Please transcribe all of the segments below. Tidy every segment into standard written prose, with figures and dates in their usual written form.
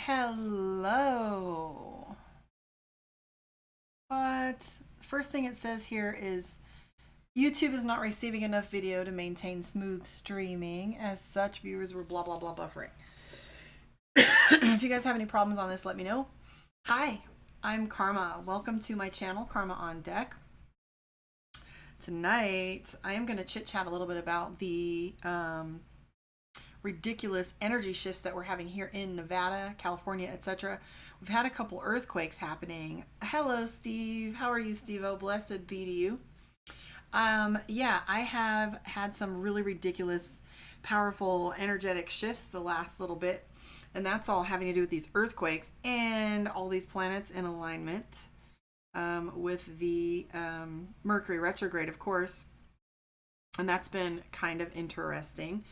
Hello. But first thing it says here is YouTube is not receiving enough video to maintain smooth streaming. As such, viewers were blah blah blah buffering. If you guys have any problems on this, let me know. Hi, I'm Karma. Welcome to my channel, Karma on Deck. Tonight, I am going to chit chat a little bit about the ridiculous energy shifts that we're having here in Nevada, California, etc. We've had a couple earthquakes happening. Hello, Steve. How are you, Steve? Oh, blessed be to you. Yeah, I have had some really ridiculous, powerful, energetic shifts the last little bit. And that's all having to do with these earthquakes and all these planets in alignment with the Mercury retrograde, of course. And that's been kind of interesting.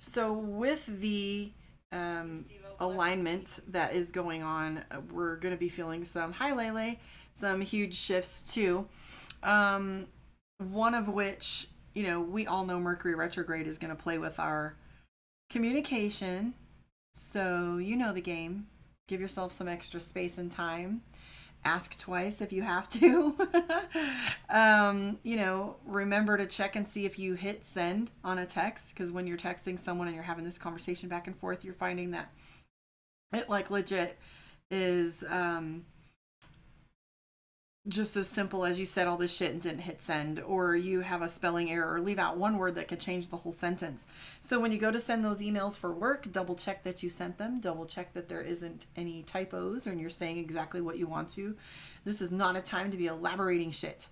So with the alignment that is going on, we're going to be feeling some, hi Lele, some huge shifts too. One of which, you know, we all know Mercury retrograde is going to play with our communication. So you know the game. Give yourself some extra space and time. Ask twice if you have to. You know, remember to check and see if you hit send on a text, because when you're texting someone and you're having this conversation back and forth, you're finding that it like legit is just as simple as you said all this shit and didn't hit send, or you have a spelling error or leave out one word that could change the whole sentence. So when you go to send those emails for work, double check that you sent them, double check that there isn't any typos and you're saying exactly what you want to. This is not a time to be elaborating shit.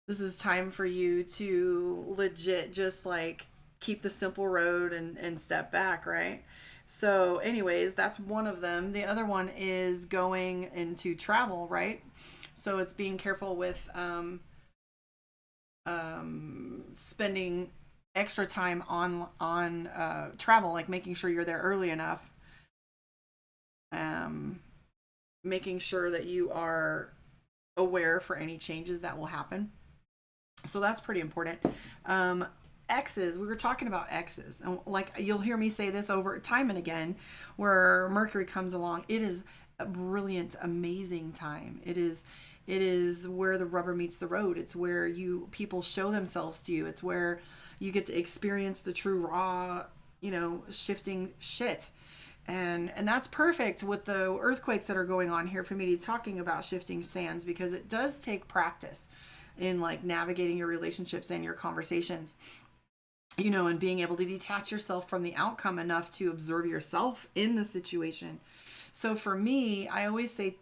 This is time for you to legit just like keep the simple road and step back, right? So anyways, that's one of them. The other one is going into travel, right? So it's being careful with spending extra time on travel, like making sure you're there early enough, making sure that you are aware for any changes that will happen. So that's pretty important. Exes, we were talking about exes, and like you'll hear me say this over time and again, where Mercury comes along, it is a brilliant, amazing time. It is where the rubber meets the road. It's where people show themselves to you. It's where you get to experience the true raw, you know, shifting shit. And that's perfect with the earthquakes that are going on here for me to be talking about shifting sands, because it does take practice in like navigating your relationships and your conversations, you know, and being able to detach yourself from the outcome enough to observe yourself in the situation. So for me, I always say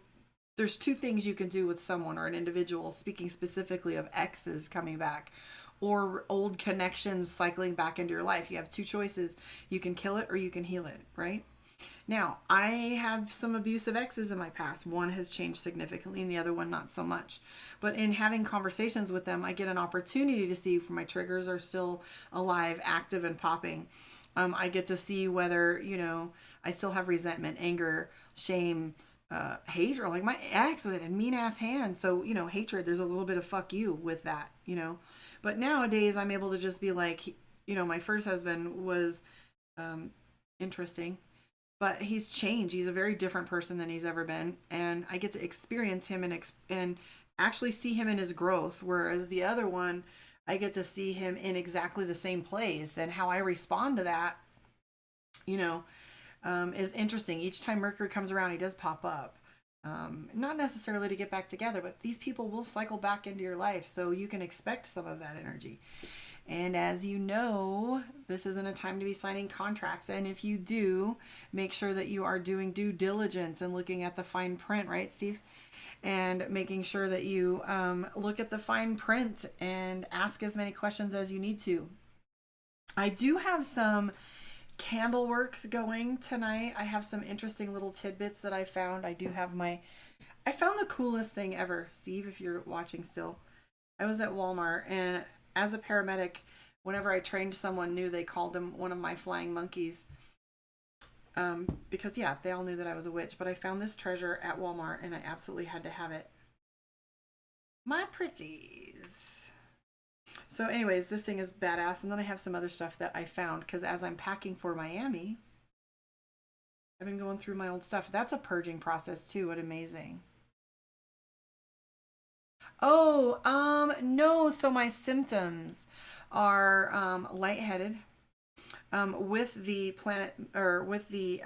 there's two things you can do with someone or an individual, speaking specifically of exes coming back or old connections cycling back into your life. You have two choices. You can kill it or you can heal it, right? Now, I have some abusive exes in my past. One has changed significantly and the other one not so much. But in having conversations with them, I get an opportunity to see if my triggers are still alive, active, and popping. I get to see whether, you know, I still have resentment, anger, shame, hate, or like my ex with a mean ass hand. So, you know, hatred, there's a little bit of fuck you with that, you know. But nowadays I'm able to just be like, you know, my first husband was interesting, but he's changed. He's a very different person than he's ever been. And I get to experience him and actually see him in his growth. Whereas the other one, I get to see him in exactly the same place, and how I respond to that, you know, is interesting. Each time Mercury comes around, he does pop up. Not necessarily to get back together, but these people will cycle back into your life, so you can expect some of that energy. And as you know, this isn't a time to be signing contracts. And if you do, make sure that you are doing due diligence and looking at the fine print, right, Steve? And making sure that you look at the fine print and ask as many questions as you need to. I do have some candle works going tonight. I have some interesting little tidbits that I found. I found the coolest thing ever, Steve, if you're watching still. I was at Walmart, and as a paramedic, whenever I trained someone new, they called him one of my flying monkeys. Because yeah, they all knew that I was a witch, but I found this treasure at Walmart and I absolutely had to have it. My pretties. So anyways, this thing is badass. And then I have some other stuff that I found, because as I'm packing for Miami, I've been going through my old stuff. That's a purging process too. What amazing. Oh, no. So my symptoms are lightheaded. With the planet or with the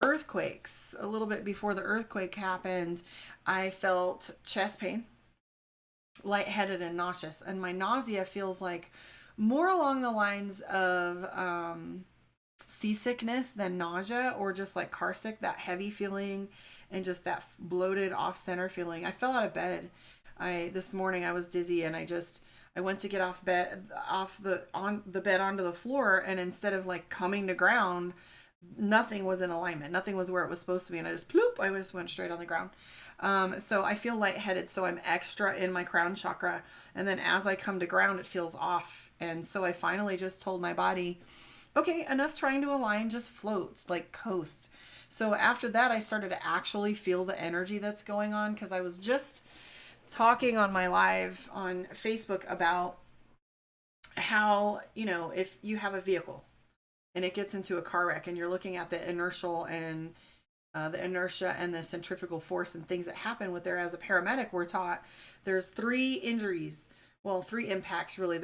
earthquakes, a little bit before the earthquake happened, I felt chest pain, lightheaded, and nauseous. And my nausea feels like more along the lines of seasickness than nausea, or just like car sick, that heavy feeling and just that bloated off center feeling. I fell out of bed. This morning I was dizzy, and I went to get off the bed onto the floor, and instead of like coming to ground, nothing was in alignment. Nothing was where it was supposed to be, and I just went straight on the ground. So I feel lightheaded, so I'm extra in my crown chakra, and then as I come to ground, it feels off. And so I finally just told my body, okay, enough trying to align, just float, like coast. So after that, I started to actually feel the energy that's going on, because I was just talking on my live on Facebook about how, if you have a vehicle and it gets into a car wreck, and you're looking at the inertial and the inertia and the centrifugal force and things that happen with there. As a paramedic, we're taught there's 3 injuries. Well, 3 impacts really.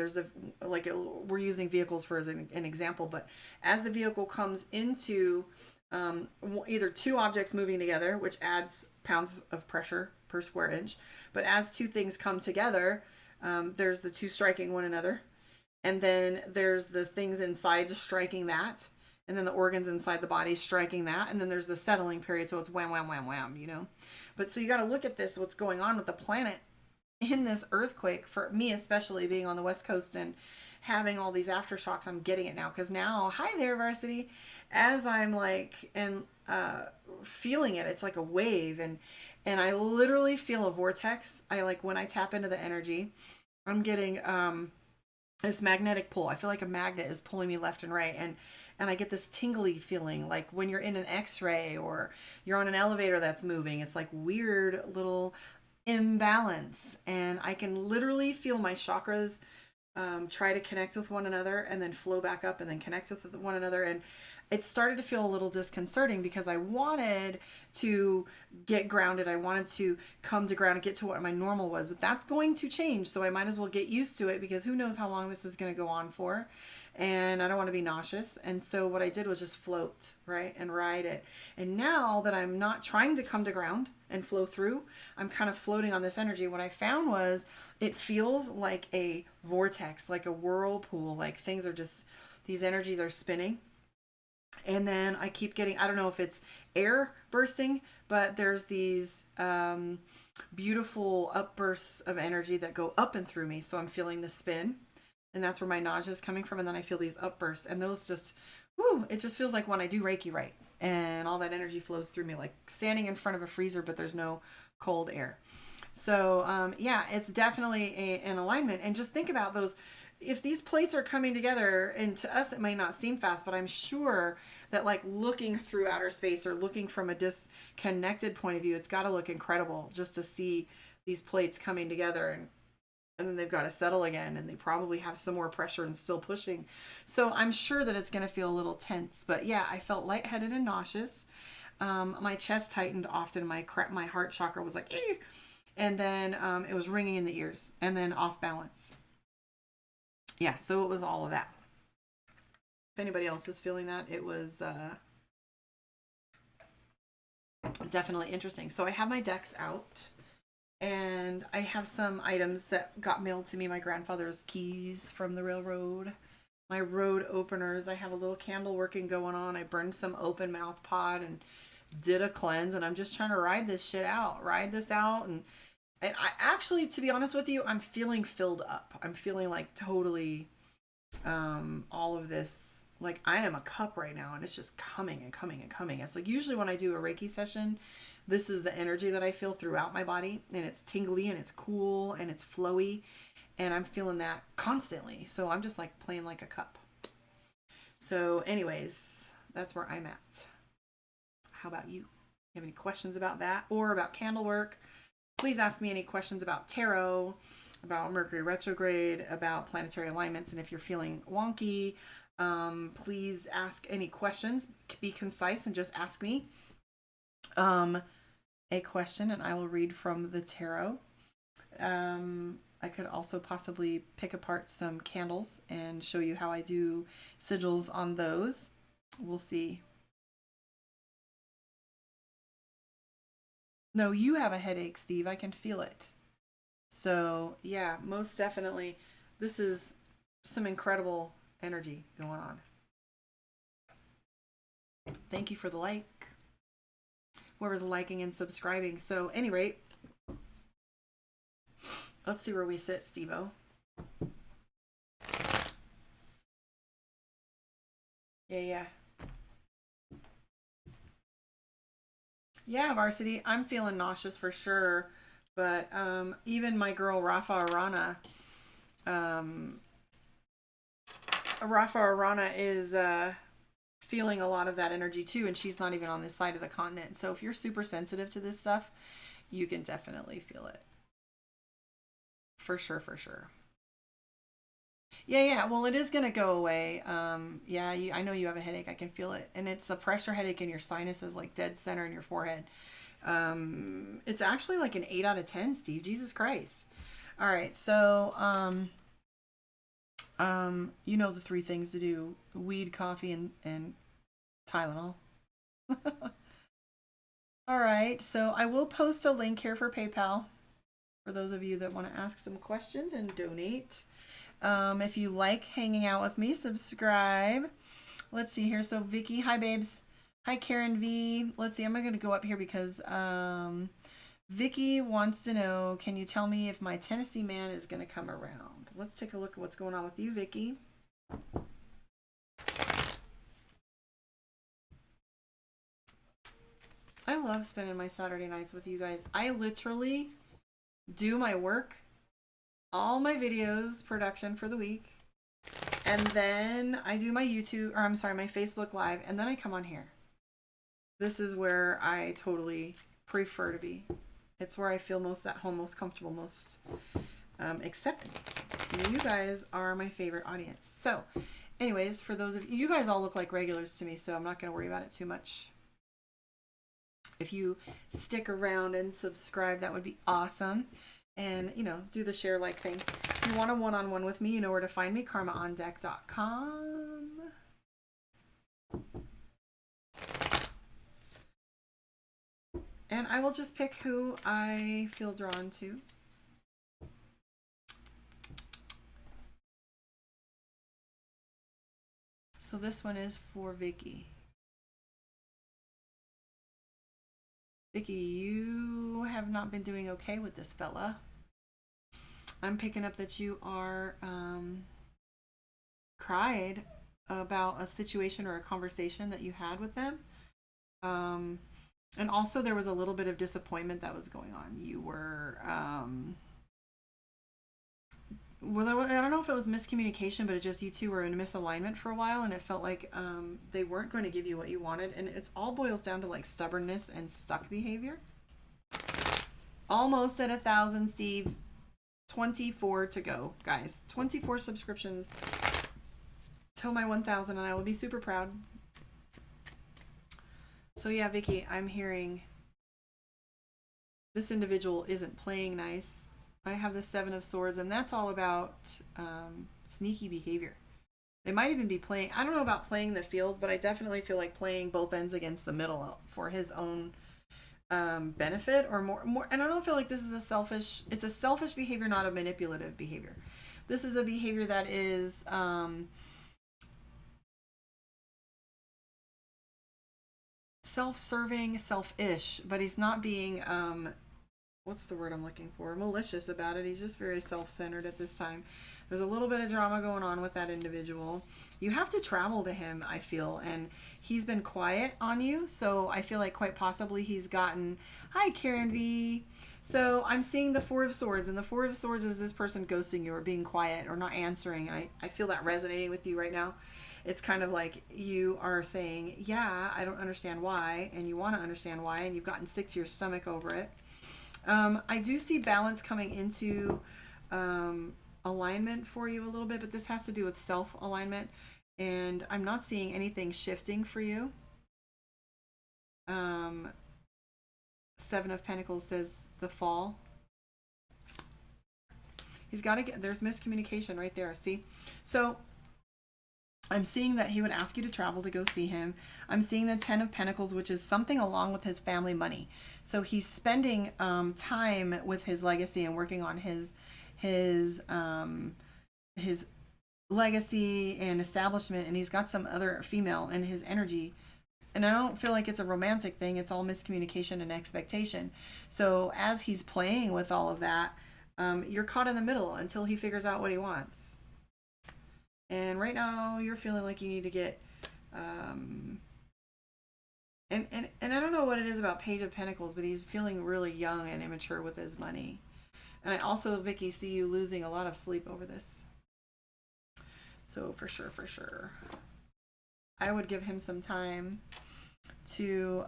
We're using vehicles for as an example, but as the vehicle comes into either 2 objects moving together, which adds pounds of pressure per square inch, but as 2 things come together, there's the 2 striking one another, and then there's the things inside striking that, and then the organs inside the body striking that, and then there's the settling period, so it's wham, wham, wham, wham, But so you got to look at this, what's going on with the planet in this earthquake, for me especially being on the West Coast and having all these aftershocks. I'm getting it now, because now, hi there, varsity, as I'm like, and feeling it, it's like a wave, and I literally feel a vortex. I like, when I tap into the energy, I'm getting this magnetic pull. I feel like a magnet is pulling me left and right, and I get this tingly feeling, like when you're in an x-ray or you're on an elevator that's moving. It's like weird little imbalance, and I can literally feel my chakras try to connect with one another, and then flow back up, and then connect with one another. And it started to feel a little disconcerting, because I wanted to get grounded. I wanted to come to ground and get to what my normal was, but that's going to change. So I might as well get used to it, because who knows how long this is going to go on for. And I don't want to be nauseous. And so what I did was just float, right? And ride it. And now that I'm not trying to come to ground and flow through, I'm kind of floating on this energy. What I found was it feels like a vortex, like a whirlpool, like things are just, these energies are spinning. And then I keep getting, I don't know if it's air bursting, but there's these beautiful upbursts of energy that go up and through me. So I'm feeling the spin, and that's where my nausea is coming from. And then I feel these upbursts, and those just, it just feels like when I do Reiki right, and all that energy flows through me, like standing in front of a freezer, but there's no cold air. So yeah, it's definitely an alignment. And just think about those. If these plates are coming together, and to us it may not seem fast, but I'm sure that, like, looking through outer space or looking from a disconnected point of view, it's got to look incredible just to see these plates coming together, and then they've got to settle again, and they probably have some more pressure and still pushing. So I'm sure that it's going to feel a little tense. But yeah, I felt lightheaded and nauseous. My chest tightened often. My heart chakra was like, eh. And then it was ringing in the ears, and then off balance. Yeah, so it was all of that. If anybody else is feeling that, it was definitely interesting. So I have my decks out, and I have some items that got mailed to me. My grandfather's keys from the railroad, my road openers. I have a little candle working going on. I burned some open mouth pod and did a cleanse, and I'm just trying to ride this out. And I actually, to be honest with you, I'm feeling filled up. I'm feeling like totally all of this, like I am a cup right now, and it's just coming and coming and coming. It's like usually when I do a Reiki session, this is the energy that I feel throughout my body, and it's tingly and it's cool and it's flowy, and I'm feeling that constantly. So I'm just like playing like a cup. So anyways, that's where I'm at. How about you? You have any questions about that or about candle work? Please ask me any questions about tarot, about Mercury retrograde, about planetary alignments. And if you're feeling wonky, Please ask any questions. Be concise and just ask me a question, and I will read from the tarot. I could also possibly pick apart some candles and show you how I do sigils on those. We'll see. No, you have a headache, Steve. I can feel it. So, yeah, most definitely. This is some incredible energy going on. Thank you for the like. Whoever's liking and subscribing. So, any rate, let's see where we sit, Steve-O. Yeah. Yeah, Varsity. I'm feeling nauseous for sure. But even my girl Rafa Arana is feeling a lot of that energy too, and she's not even on this side of the continent. So if you're super sensitive to this stuff, you can definitely feel it. For sure. Yeah. Well, it is gonna go away. Yeah, I know you have a headache. I can feel it, and it's a pressure headache in your sinuses, like dead center in your forehead. It's actually like an 8 out of 10, Steve. Jesus Christ. All right, so you know the 3 things to do: weed, coffee, and Tylenol. All right, so I will post a link here for PayPal for those of you that want to ask some questions and donate. If you like hanging out with me, subscribe. Let's see here. So Vicky, hi babes. Hi Karen V. Let's see. I'm going to go up here because Vicky wants to know, can you tell me if my Tennessee man is going to come around? Let's take a look at what's going on with you, Vicky. I love spending my Saturday nights with you guys. I literally do my work, all my videos, production for the week, and then I do my my Facebook Live, and then I come on here. This is where I totally prefer to be. It's where I feel most at home, most comfortable, most accepting. You guys are my favorite audience. So, anyways, for those of you guys all look like regulars to me, so I'm not going to worry about it too much. If you stick around and subscribe, that would be awesome. And, do the share like thing. If you want a one-on-one with me, you know where to find me, karmaondeck.com. And I will just pick who I feel drawn to. So this one is for Vicky. Vicky, you have not been doing okay with this fella. I'm picking up that you are cried about a situation or a conversation that you had with them. And also there was a little bit of disappointment that was going on. You were, well, I don't know if it was miscommunication, but it just, you two were in misalignment for a while, and it felt like they weren't going to give you what you wanted. And it all boils down to like stubbornness and stuck behavior. Almost at 1,000, Steve. 24 to go, guys. 24 subscriptions till my 1,000, and I will be super proud. So yeah, Vicky, I'm hearing this individual isn't playing nice. I have the 7 of Swords, and that's all about sneaky behavior. They might even be playing, I don't know about playing the field, but I definitely feel like playing both ends against the middle for his own benefit, or more. And I don't feel like this is it's a selfish behavior, not a manipulative behavior. This is a behavior that is self-serving, selfish, but he's not being what's the word I'm looking for? Malicious about it. He's just very self-centered at this time. There's a little bit of drama going on with that individual. You have to travel to him, I feel, and he's been quiet on you, so I feel like quite possibly he's gotten, hi Karen V. So I'm seeing the 4 of Swords, and the 4 of Swords is this person ghosting you or being quiet or not answering. I feel that resonating with you right now. It's kind of like you are saying, yeah, I don't understand why, and you want to understand why, and you've gotten sick to your stomach over it. I do see balance coming into alignment for you a little bit, but this has to do with self-alignment. And I'm not seeing anything shifting for you. Um, Seven of Pentacles says the fall. He's got to get, there's miscommunication right there. See? So I'm seeing that he would ask you to travel to go see him. I'm seeing the Ten of Pentacles, which is something along with his family money. So he's spending time with his legacy and working on his legacy and establishment. And he's got some other female in his energy. And I don't feel like it's a romantic thing. It's all miscommunication and expectation. So as he's playing with all of that, you're caught in the middle until he figures out what he wants. And right now you're feeling like you need to get, and I don't know what it is about Page of Pentacles, but he's feeling really young and immature with his money. And I also, Vicky, see you losing a lot of sleep over this. So for sure, I would give him some time to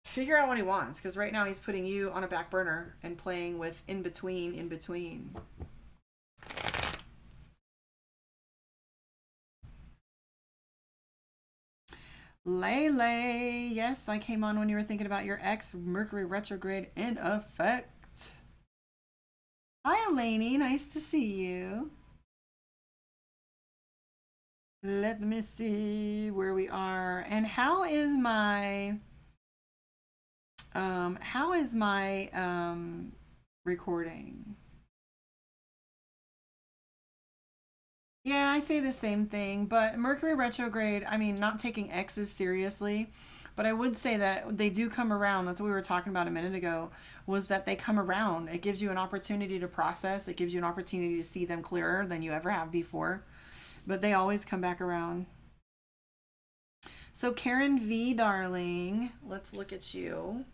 figure out what he wants, because right now he's putting you on a back burner and playing with in between. Lele, yes, I came on when you were thinking about your ex. Mercury retrograde in effect. Hi, Elaney, nice to see you. Let me see where we are. And how is my recording? Yeah, I say the same thing, but Mercury retrograde, I mean, not taking exes seriously, but I would say that they do come around. That's what we were talking about a minute ago, was that they come around. It gives you an opportunity to process. It gives you an opportunity to see them clearer than you ever have before, but they always come back around. So Karen V, darling, let's look at you.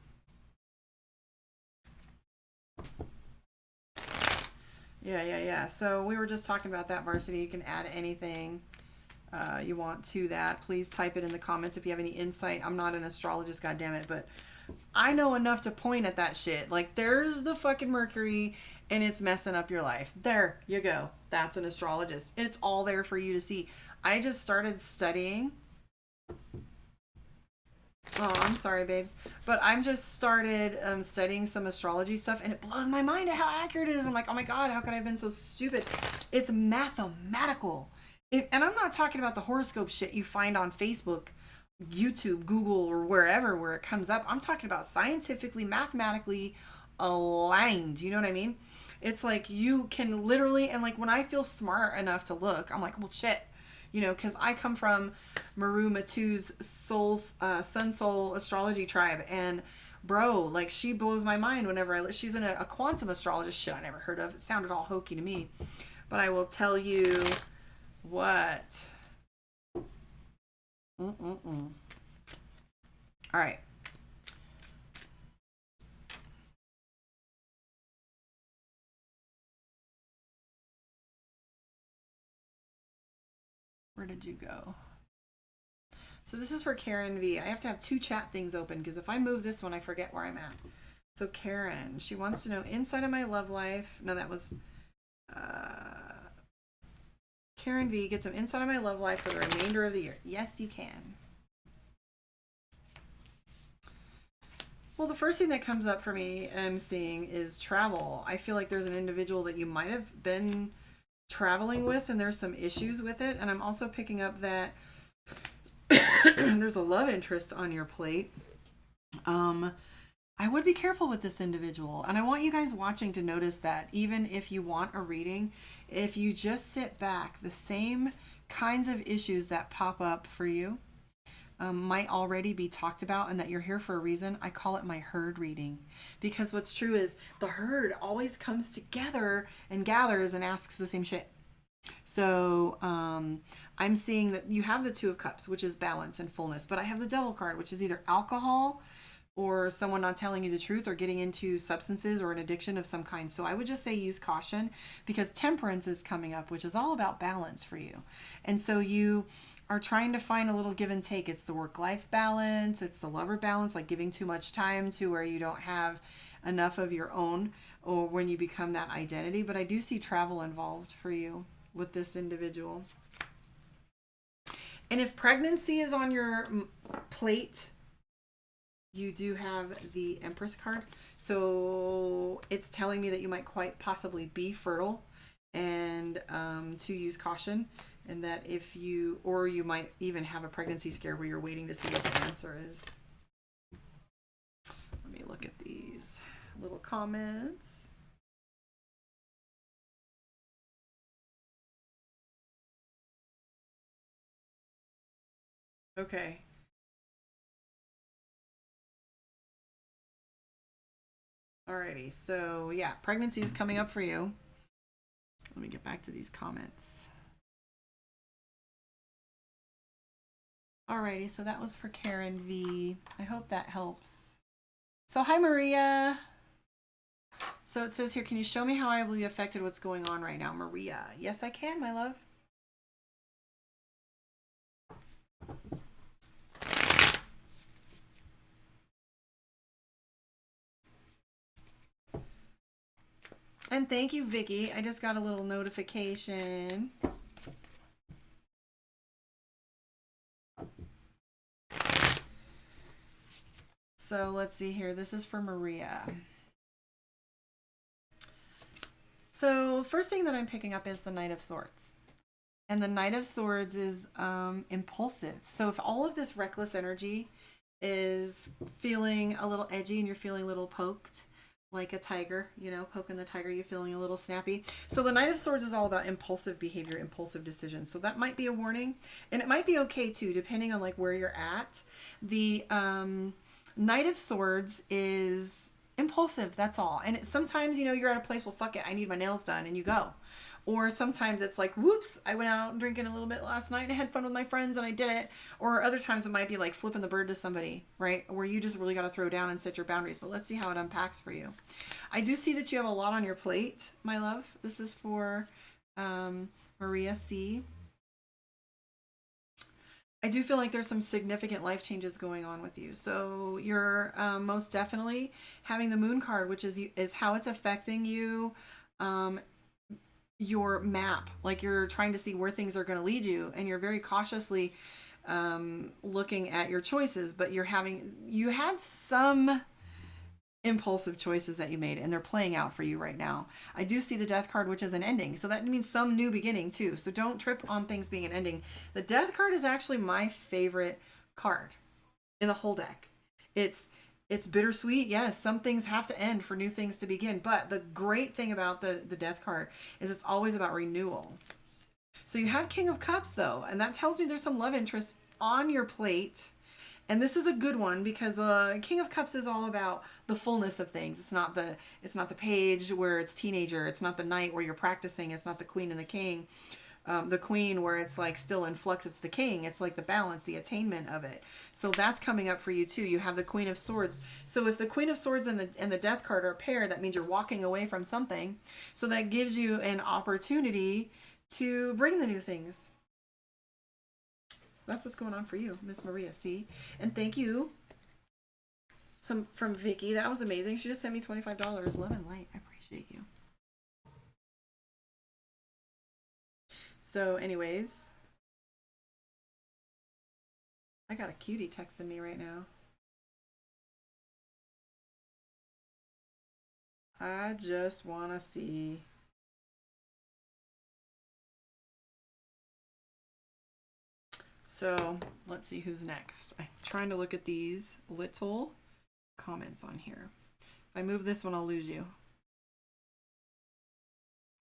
Yeah. So we were just talking about that, Varsity. You can add anything you want to that. Please type it in the comments if you have any insight. I'm not an astrologist, goddammit, but I know enough to point at that shit. Like, there's the fucking Mercury, and it's messing up your life. There you go. That's an astrologist. It's all there for you to see. I just started studying. Oh, I'm sorry, babes. But I'm just started studying some astrology stuff, and it blows my mind at how accurate it is. I'm like, oh my God, how could I have been so stupid? It's mathematical. And I'm not talking about the horoscope shit you find on Facebook, YouTube, Google, or wherever where it comes up. I'm talking about scientifically, mathematically aligned. You know what I mean? It's like you can literally, and like when I feel smart enough to look, I'm like, well, shit. You know, because I come from Maru Matu's Sun Soul astrology tribe, and bro, like, she blows my mind whenever she's in a quantum astrologist shit I never heard of. It sounded all hokey to me, but I will tell you what. All right. Where did you go? So this is for Karen V. I have to have two chat things open because if I move this one, I forget where I'm at. So Karen, she wants to know inside of my love life. No, that was Karen V. Get some insight of my love life for the remainder of the year. Yes, you can. Well, the first thing that comes up for me I'm seeing is travel. I feel like there's an individual that you might have been traveling with, and there's some issues with it. And I'm also picking up that there's a love interest on your plate. I would be careful with this individual, and I want you guys watching to notice that even if you want a reading, if you just sit back, the same kinds of issues that pop up for you might already be talked about, and that you're here for a reason. I call it my herd reading, because what's true is the herd always comes together and gathers and asks the same shit. So I'm seeing that you have the Two of Cups, which is balance and fullness, but I have the Devil card, which is either alcohol or someone not telling you the truth or getting into substances or an addiction of some kind. So I would just say use caution, because Temperance is coming up, which is all about balance for you. And so you are trying to find a little give and take. It's the work-life balance. It's the lover balance, like giving too much time to where you don't have enough of your own, or when you become that identity. But I do see travel involved for you with this individual. And if pregnancy is on your plate, you do have the Empress card. So it's telling me that you might quite possibly be fertile, and to use caution. And that if you, or you might even have a pregnancy scare where you're waiting to see what the answer is. Let me look at these little comments. Okay. Alrighty, so yeah, pregnancy is coming up for you. Let me get back to these comments. Alrighty, so that was for Karen V. I hope that helps. So hi, Maria. So it says here, can you show me how I will be affected what's going on right now, Maria? Yes, I can, my love. And thank you, Vicky. I just got a little notification. So let's see here. This is for Maria. So first thing that I'm picking up is the Knight of Swords. And the Knight of Swords is impulsive. So if all of this reckless energy is feeling a little edgy and you're feeling a little poked, like a tiger, you know, poking the tiger, you're feeling a little snappy. So the Knight of Swords is all about impulsive behavior, impulsive decisions. So that might be a warning. And it might be okay too, depending on like where you're at. The Knight of Swords is impulsive, that's all. And sometimes, you know, you're at a place, well, fuck it, I need my nails done, and you go. Or sometimes it's like, whoops, I went out drinking a little bit last night and I had fun with my friends and I did it. Or other times it might be like flipping the bird to somebody, right? Where you just really got to throw down and set your boundaries. But let's see how it unpacks for you. I do see that you have a lot on your plate, my love. This is for Maria C. I do feel like there's some significant life changes going on with you. So you're most definitely having the Moon card, which is how it's affecting you. Your map, like you're trying to see where things are going to lead you, and you're very cautiously looking at your choices, but you had some impulsive choices that you made and they're playing out for you right now. I do see the Death card, which is an ending, so that means some new beginning too. So don't trip on things being an ending. The Death card is actually my favorite card in the whole deck. It's bittersweet. Yes, some things have to end for new things to begin. But the great thing about the Death card is it's always about renewal. So you have King of Cups, though, and that tells me there's some love interest on your plate. And this is a good one because King of Cups is all about the fullness of things. It's not the Page where it's teenager. It's not the Knight where you're practicing. It's not the Queen and the King. The Queen where it's like still in flux. It's the King. It's like the balance, the attainment of it. So that's coming up for you too. You have the Queen of Swords. So if the Queen of Swords and the Death card are paired, that means you're walking away from something. So that gives you an opportunity to bring the new things. That's what's going on for you, Miss Maria C. And thank you. From Vicky. That was amazing. She just sent me $25. Love and light. I appreciate you. So anyways, I got a cutie texting me right now. I just want to see. So let's see who's next. I'm trying to look at these little comments on here. If I move this one, I'll lose you.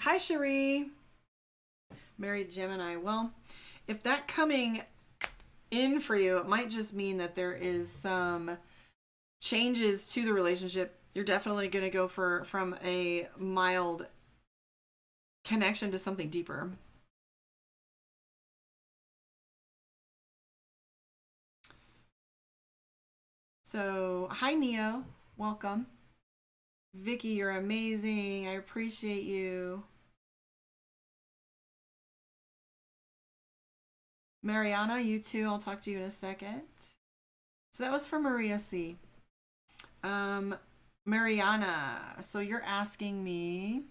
Hi, Cherie. Married Gemini. Well, if that coming in for you, it might just mean that there is some changes to the relationship. You're definitely going to go from a mild connection to something deeper. So, hi Neo, welcome. Vicky, you're amazing. I appreciate you. Mariana, you too. I'll talk to you in a second. So that was for Maria C. Mariana, so you're asking me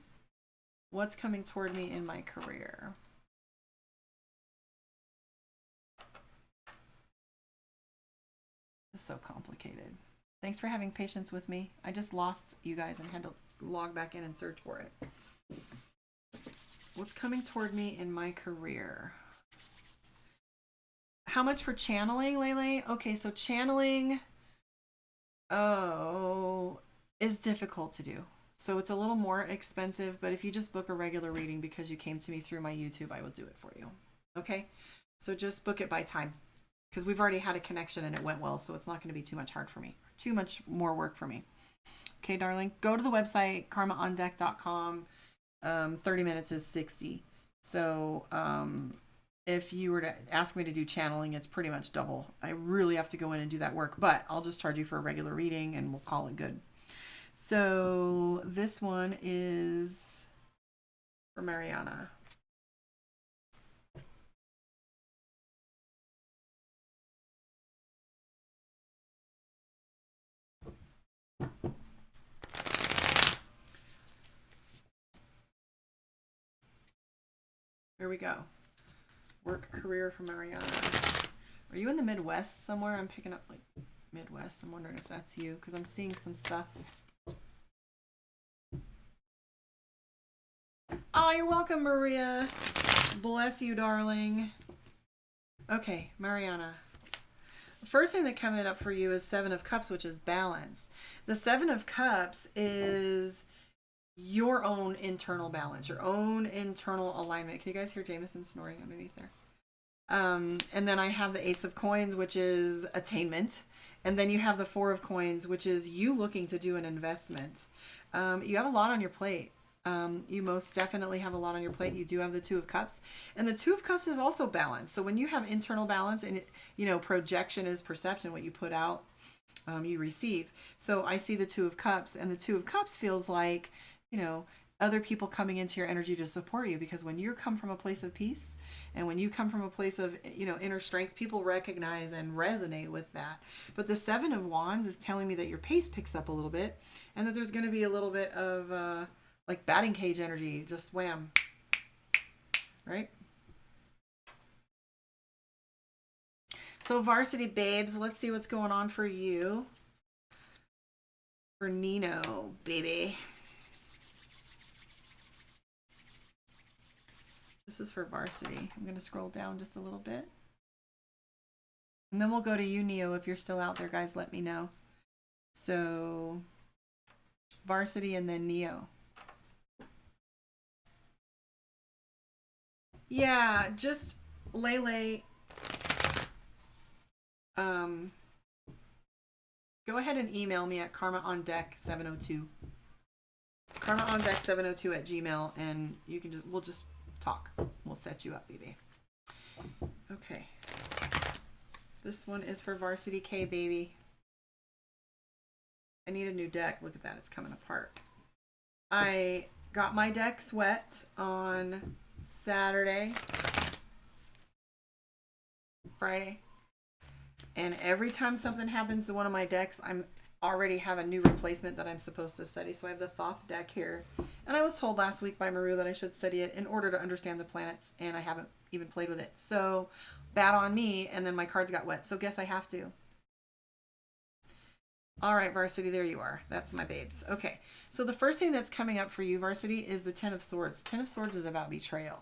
what's coming toward me in my career. It's so complicated. Thanks for having patience with me. I just lost you guys and had to log back in and search for it. What's coming toward me in my career? How much for channeling, Lele? Okay, so channeling, is difficult to do. So it's a little more expensive, but if you just book a regular reading because you came to me through my YouTube, I will do it for you. Okay? So just book it by time because we've already had a connection and it went well, so it's not going to be too much more work for me. Okay, darling? Go to the website, karmaondeck.com. 30 minutes is 60. So if you were to ask me to do channeling, it's pretty much double. I really have to go in and do that work, but I'll just charge you for a regular reading and we'll call it good. So this one is for Mariana. Here we go. Work career for Mariana. Are you in the Midwest somewhere? I'm picking up like Midwest. I'm wondering if that's you because I'm seeing some stuff. Oh, you're welcome, Maria. Bless you, darling. Okay, Mariana. The first thing that coming up for you is Seven of Cups, which is balance. The Seven of Cups is your own internal balance, your own internal alignment. Can you guys hear Jameson snoring underneath there? And then I have the Ace of Coins, which is attainment. And then you have the Four of Coins, which is you looking to do an investment. You have a lot on your plate. You most definitely have a lot on your plate. You do have the Two of Cups. And the Two of Cups is also balance. So when you have internal balance and, projection is perception, what you put out, you receive. So I see the Two of Cups, and the Two of Cups feels like, other people coming into your energy to support you, because when you come from a place of peace and when you come from a place of, inner strength, people recognize and resonate with that. But the Seven of Wands is telling me that your pace picks up a little bit and that there's going to be a little bit of like batting cage energy, just wham, right? So Varsity Babes, let's see what's going on for you. For Nino, baby. This is for Varsity. I'm going to scroll down just a little bit. And then we'll go to you, Neo. If you're still out there, guys, let me know. So, Varsity and then Neo. Yeah, just Lele. Go ahead and email me at karmaondeck702. karmaondeck702@gmail, and you can we'll just talk. We'll set you up, baby. Okay. This one is for Varsity K, baby. I need a new deck. Look at that. It's coming apart. I got my decks wet on Saturday, Friday. And every time something happens to one of my decks, I'm already have a new replacement that I'm supposed to study. So I have the Thoth deck here. And I was told last week by Maru that I should study it in order to understand the planets. And I haven't even played with it. So bad on me. And then my cards got wet. So guess I have to. All right, Varsity, there you are. That's my babes. Okay. So the first thing that's coming up for you, Varsity, is the Ten of Swords. Ten of Swords is about betrayal.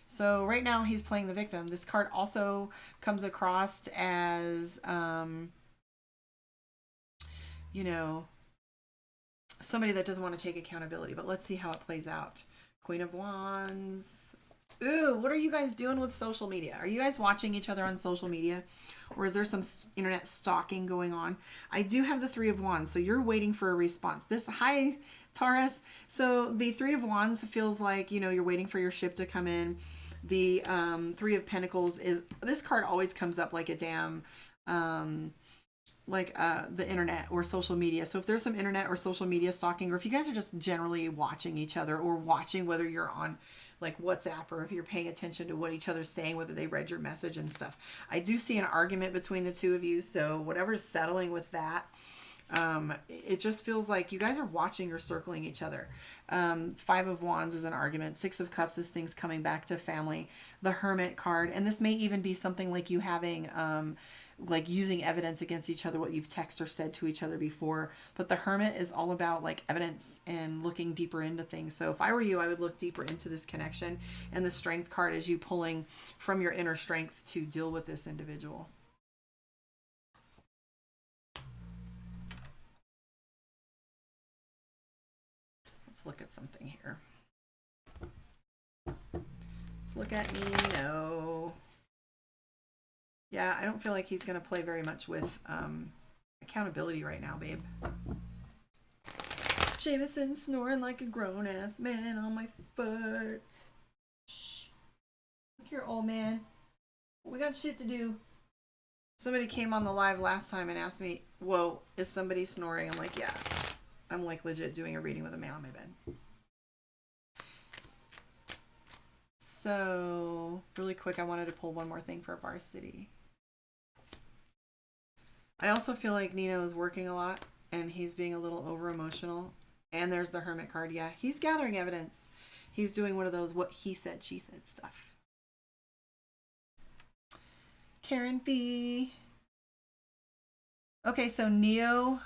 So right now he's playing the victim. This card also comes across as, somebody that doesn't want to take accountability. But let's see how it plays out. Queen of Wands. Ooh, what are you guys doing with social media? Are you guys watching each other on social media? Or is there some internet stalking going on? I do have the Three of Wands, so you're waiting for a response. Hi, Taurus. So the Three of Wands feels like, you're waiting for your ship to come in. The Three of Pentacles is, this card always comes up like a damn, the internet or social media. So if there's some internet or social media stalking, or if you guys are just generally watching each other or watching whether you're on like WhatsApp or if you're paying attention to what each other's saying, whether they read your message and stuff. I do see an argument between the two of you. So whatever's settling with that, It just feels like you guys are watching or circling each other. Five of Wands is an argument. Six of Cups is things coming back to family. The Hermit card, and this may even be something like you having like using evidence against each other, what you've texted or said to each other before. But the Hermit is all about like evidence and looking deeper into things. So if I were you, I would look deeper into this connection. And the Strength card is you pulling from your inner strength to deal with this individual. Let's look at something here. Let's look at Nino. Yeah, I don't feel like he's going to play very much with accountability right now, babe. Jameson snoring like a grown-ass man on my foot. Shh. Look here, old man. We got shit to do. Somebody came on the live last time and asked me, whoa, is somebody snoring? I'm like, yeah. I'm like legit doing a reading with a man on my bed. So, really quick, I wanted to pull one more thing for Varsity. I also feel like Nino is working a lot and he's being a little over emotional. And there's the Hermit card. Yeah, he's gathering evidence. He's doing one of those what he said, she said stuff. Karen B. Okay, so Neo.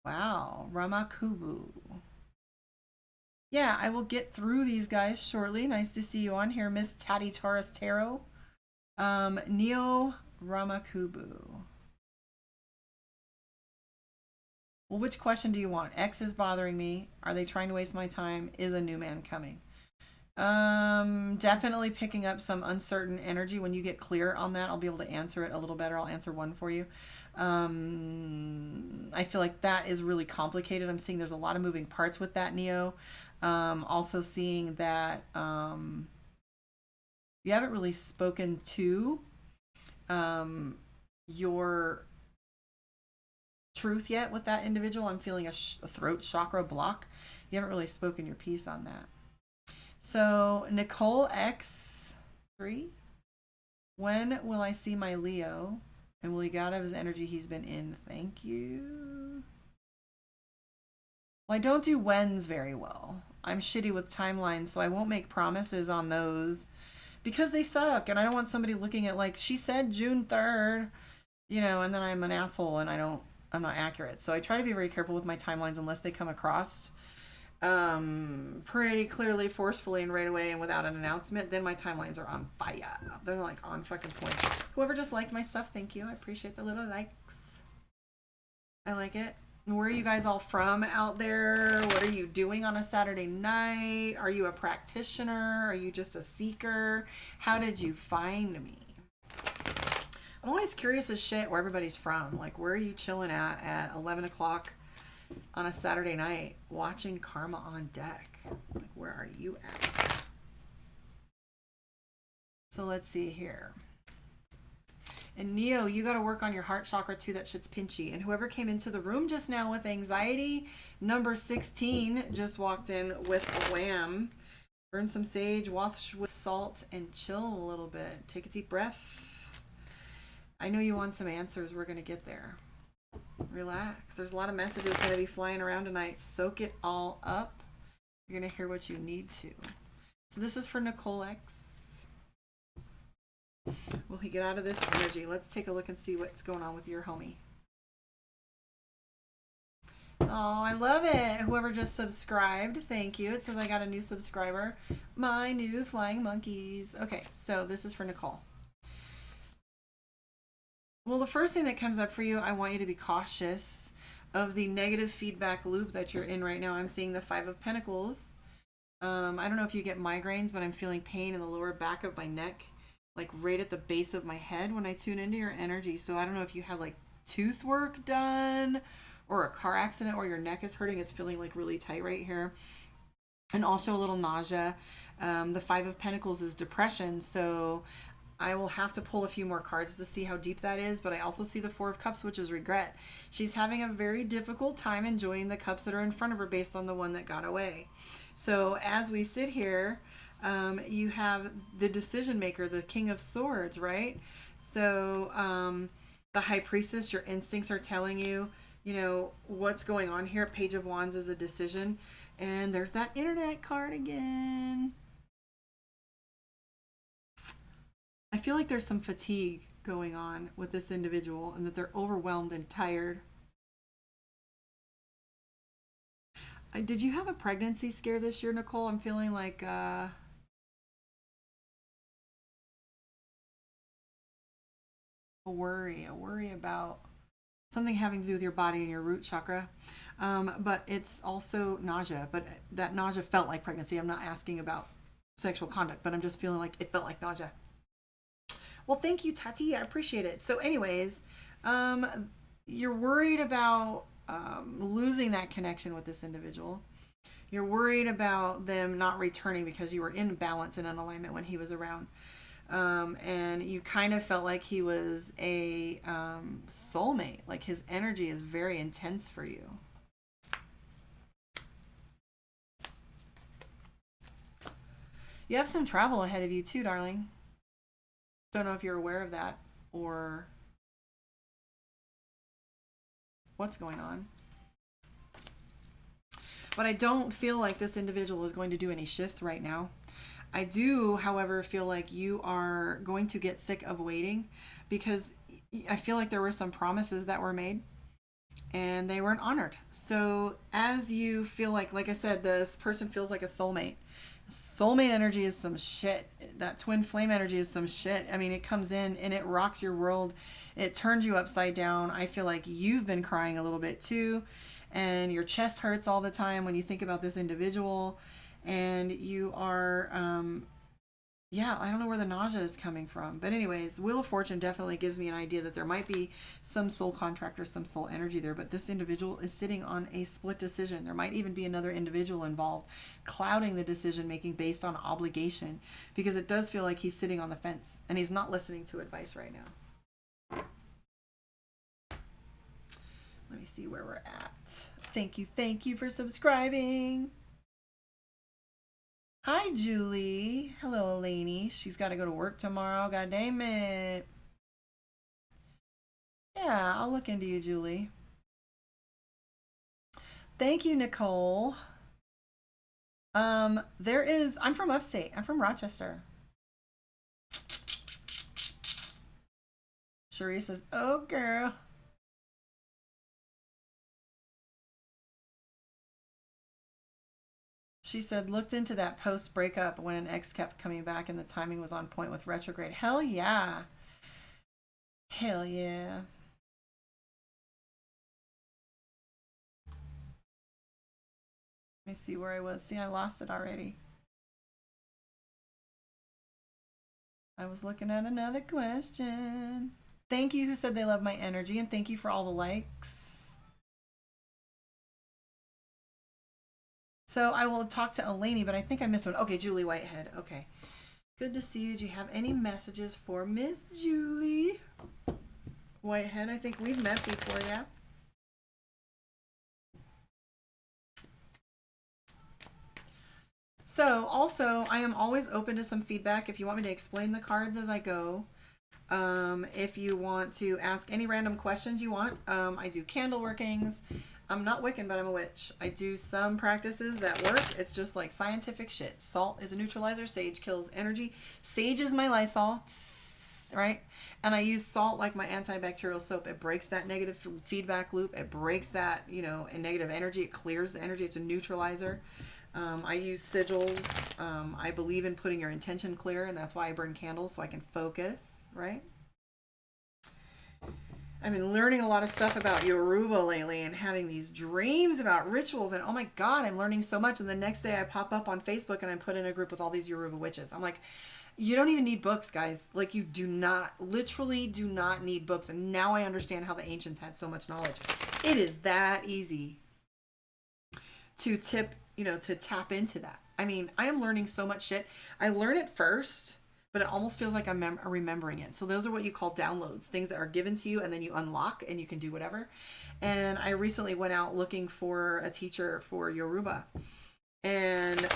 Wow, Ramakubu. Yeah, I will get through these guys shortly. Nice to see you on here, Miss Tatty Taurus Tarot. Neo Ramakubu. Well, which question do you want? X is bothering me. Are they trying to waste my time? Is a new man coming? Definitely picking up some uncertain energy. When you get clear on that, I'll be able to answer it a little better. I'll answer one for you. I feel like that is really complicated. I'm seeing there's a lot of moving parts with that, Neo. Also seeing that you haven't really spoken to your truth yet with that individual. I'm feeling a throat chakra block. You haven't really spoken your piece on that. So Nicole X3, when will I see my Leo? And will he get out of his energy he's been in? Thank you. Well, I don't do whens very well. I'm shitty with timelines, so I won't make promises on those because they suck. And I don't want somebody looking at like, she said June 3rd, you know, and then I'm an asshole and I'm not accurate. So I try to be very careful with my timelines unless they come across pretty clearly, forcefully, and right away and without an announcement. Then my timelines are on fire. They're like on fucking point. Whoever just liked my stuff, thank you. I appreciate the little likes. I like it. Where are you guys all from out there? What are you doing on a Saturday night? Are you a practitioner? Are you just a seeker? How did you find me? I'm always curious as shit where everybody's from. Like, where are you chilling at 11 o'clock on a Saturday night watching Karma on Deck? Like, where are you at? So let's see here. And Neo, you got to work on your heart chakra too. That shit's pinchy. And whoever came into the room just now with anxiety, number 16 just walked in with a wham. Burn some sage, wash with salt, and chill a little bit. Take a deep breath. I know you want some answers. We're going to get there. Relax. There's a lot of messages going to be flying around tonight. Soak it all up. You're going to hear what you need to. So this is for Nicole X. Will he get out of this energy? Let's take a look and see what's going on with your homie. Oh, I love it. Whoever just subscribed, thank you. It says I got a new subscriber. My new flying monkeys. Okay, so this is for Nicole. Well, the first thing that comes up for you, I want you to be cautious of the negative feedback loop that you're in right now. I'm seeing the Five of Pentacles. I don't know if you get migraines, but I'm feeling pain in the lower back of my neck, like right at the base of my head when I tune into your energy. So I don't know if you had like tooth work done or a car accident or your neck is hurting. It's feeling like really tight right here. And also a little nausea. The Five of Pentacles is depression. So I will have to pull a few more cards to see how deep that is. But I also see the Four of Cups, which is regret. She's having a very difficult time enjoying the cups that are in front of her based on the one that got away. So as we sit here, you have the decision maker, the King of Swords, right? So the High Priestess, your instincts are telling you you know, what's going on here. Page of Wands is a decision. And there's that internet card again. I feel like there's some fatigue going on with this individual and that they're overwhelmed and tired. Did you have a pregnancy scare this year, Nicole? I'm feeling like a worry about something having to do with your body and your root chakra. But it's also nausea, but that nausea felt like pregnancy. I'm not asking about sexual conduct, but I'm just feeling like it felt like nausea. Well, thank you, Tati. I appreciate it. So anyways, you're worried about losing that connection with this individual. You're worried about them not returning because you were in balance and in alignment when he was around. And you kind of felt like he was a soulmate. Like his energy is very intense for you. You have some travel ahead of you too, darling. Don't know if you're aware of that or what's going on. But I don't feel like this individual is going to do any shifts right now. I do, however, feel like you are going to get sick of waiting because I feel like there were some promises that were made and they weren't honored. So as you feel like I said, this person feels like a soulmate. Soulmate energy is some shit. That twin flame energy is some shit. I mean, it comes in and it rocks your world. It turns you upside down. I feel like you've been crying a little bit too, and your chest hurts all the time when you think about this individual, and you are I don't know where the nausea is coming from. But anyways, Wheel of Fortune definitely gives me an idea that there might be some soul contract or some soul energy there. But this individual is sitting on a split decision. There might even be another individual involved, clouding the decision making based on obligation. Because it does feel like he's sitting on the fence and he's not listening to advice right now. Let me see where we're at. Thank you for subscribing. Hi, Julie. Hello, Eleni. She's got to go to work tomorrow. God damn it. Yeah, I'll look into you, Julie. Thank you, Nicole. I'm from upstate. I'm from Rochester. Cherie says, oh, girl. She said, looked into that post breakup when an ex kept coming back and the timing was on point with retrograde. Hell yeah. Hell yeah. Let me see where I was. See, I lost it already. I was looking at another question. Thank you who said they love my energy, and thank you for all the likes. So I will talk to Eleni, but I think I missed one. Okay, Julie Whitehead. Okay. Good to see you. Do you have any messages for Miss Julie Whitehead? I think we've met before, yeah? So also, I am always open to some feedback if you want me to explain the cards as I go. If you want to ask any random questions you want, I do candle workings. I'm not Wiccan, but I'm a witch. I do some practices that work. It's just like scientific shit. Salt is a neutralizer. Sage kills energy. Sage is my Lysol, right? And I use salt like my antibacterial soap. It breaks that negative feedback loop. It breaks that, negative energy. It clears the energy. It's a neutralizer. I use sigils. I believe in putting your intention clear, and that's why I burn candles so I can focus, right? I've been learning a lot of stuff about Yoruba lately and having these dreams about rituals, and oh my God, I'm learning so much. And the next day I pop up on Facebook and I'm put in a group with all these Yoruba witches. I'm like, you don't even need books, guys. Like, you literally do not need books. And now I understand how the ancients had so much knowledge. It is that easy to tap into that. I mean, I am learning so much shit. I learn it first, but it almost feels like I'm remembering it. So those are what you call downloads, things that are given to you and then you unlock and you can do whatever. And I recently went out looking for a teacher for Yoruba. And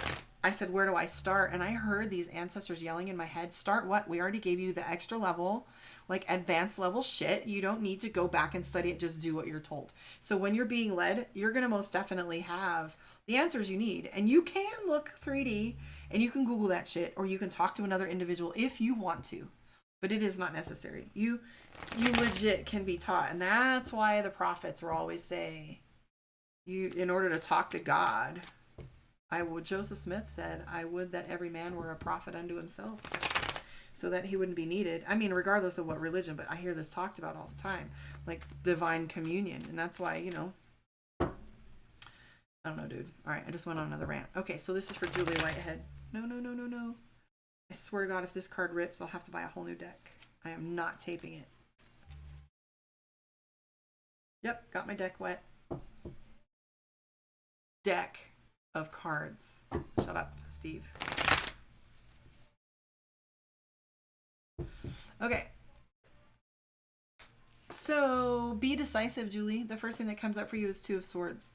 I said, where do I start? And I heard these ancestors yelling in my head, start what? We already gave you the extra level, like advanced level shit. You don't need to go back and study it. Just do what you're told. So when you're being led, you're going to most definitely have the answers you need. And you can look 3D and you can Google that shit, or you can talk to another individual if you want to. But it is not necessary. You legit can be taught. And that's why the prophets will always say, you, in order to talk to God, Joseph Smith said, I would that every man were a prophet unto himself, so that he wouldn't be needed. I mean, regardless of what religion, but I hear this talked about all the time, like divine communion. And that's why, I don't know, dude. All right, I just went on another rant. Okay, so this is for Julie Whitehead. No. I swear to God, if this card rips, I'll have to buy a whole new deck. I am not taping it. Yep, got my deck wet. Deck of cards. Shut up, Steve. Okay. So be decisive, Julie. The first thing that comes up for you is Two of Swords.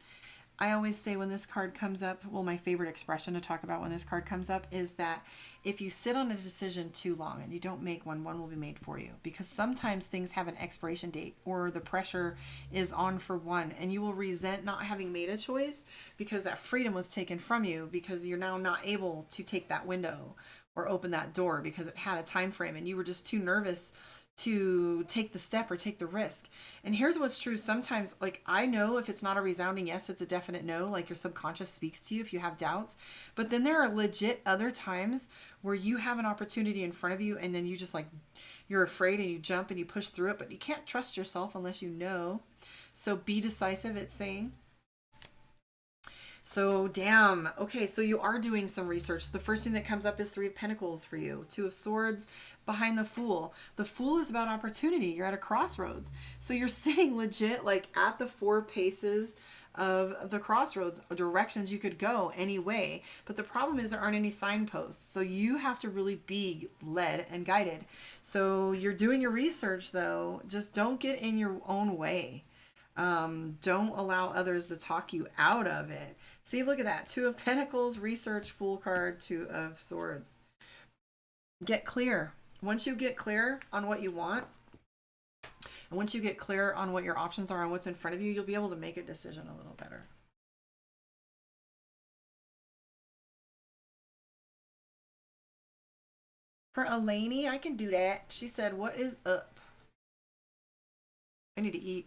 I always say when this card comes up, well, my favorite expression to talk about when this card comes up is that if you sit on a decision too long and you don't make one, one will be made for you. Because sometimes things have an expiration date, or the pressure is on for one, and you will resent not having made a choice because that freedom was taken from you, because you're now not able to take that window or open that door because it had a time frame and you were just too nervous to take the step or take the risk. And here's what's true. Sometimes, like, I know if it's not a resounding yes, it's a definite no. Like, your subconscious speaks to you if you have doubts. But then there are legit other times where you have an opportunity in front of you and then you just, like, you're afraid and you jump and you push through it, but you can't trust yourself unless you know. So be decisive, it's saying. So, damn. Okay, so you are doing some research. The first thing that comes up is Three of Pentacles for you. Two of Swords behind the Fool. The Fool is about opportunity. You're at a crossroads. So you're sitting legit like at the 4 paces of the crossroads, directions you could go anyway. But the problem is there aren't any signposts. So you have to really be led and guided. So you're doing your research, though. Just don't get in your own way. Don't allow others to talk you out of it. See, look at that. Two of Pentacles, research, Fool card, Two of Swords. Get clear. Once you get clear on what you want, and once you get clear on what your options are and what's in front of you, you'll be able to make a decision a little better. For Elaney, I can do that. She said, what is up? I need to eat.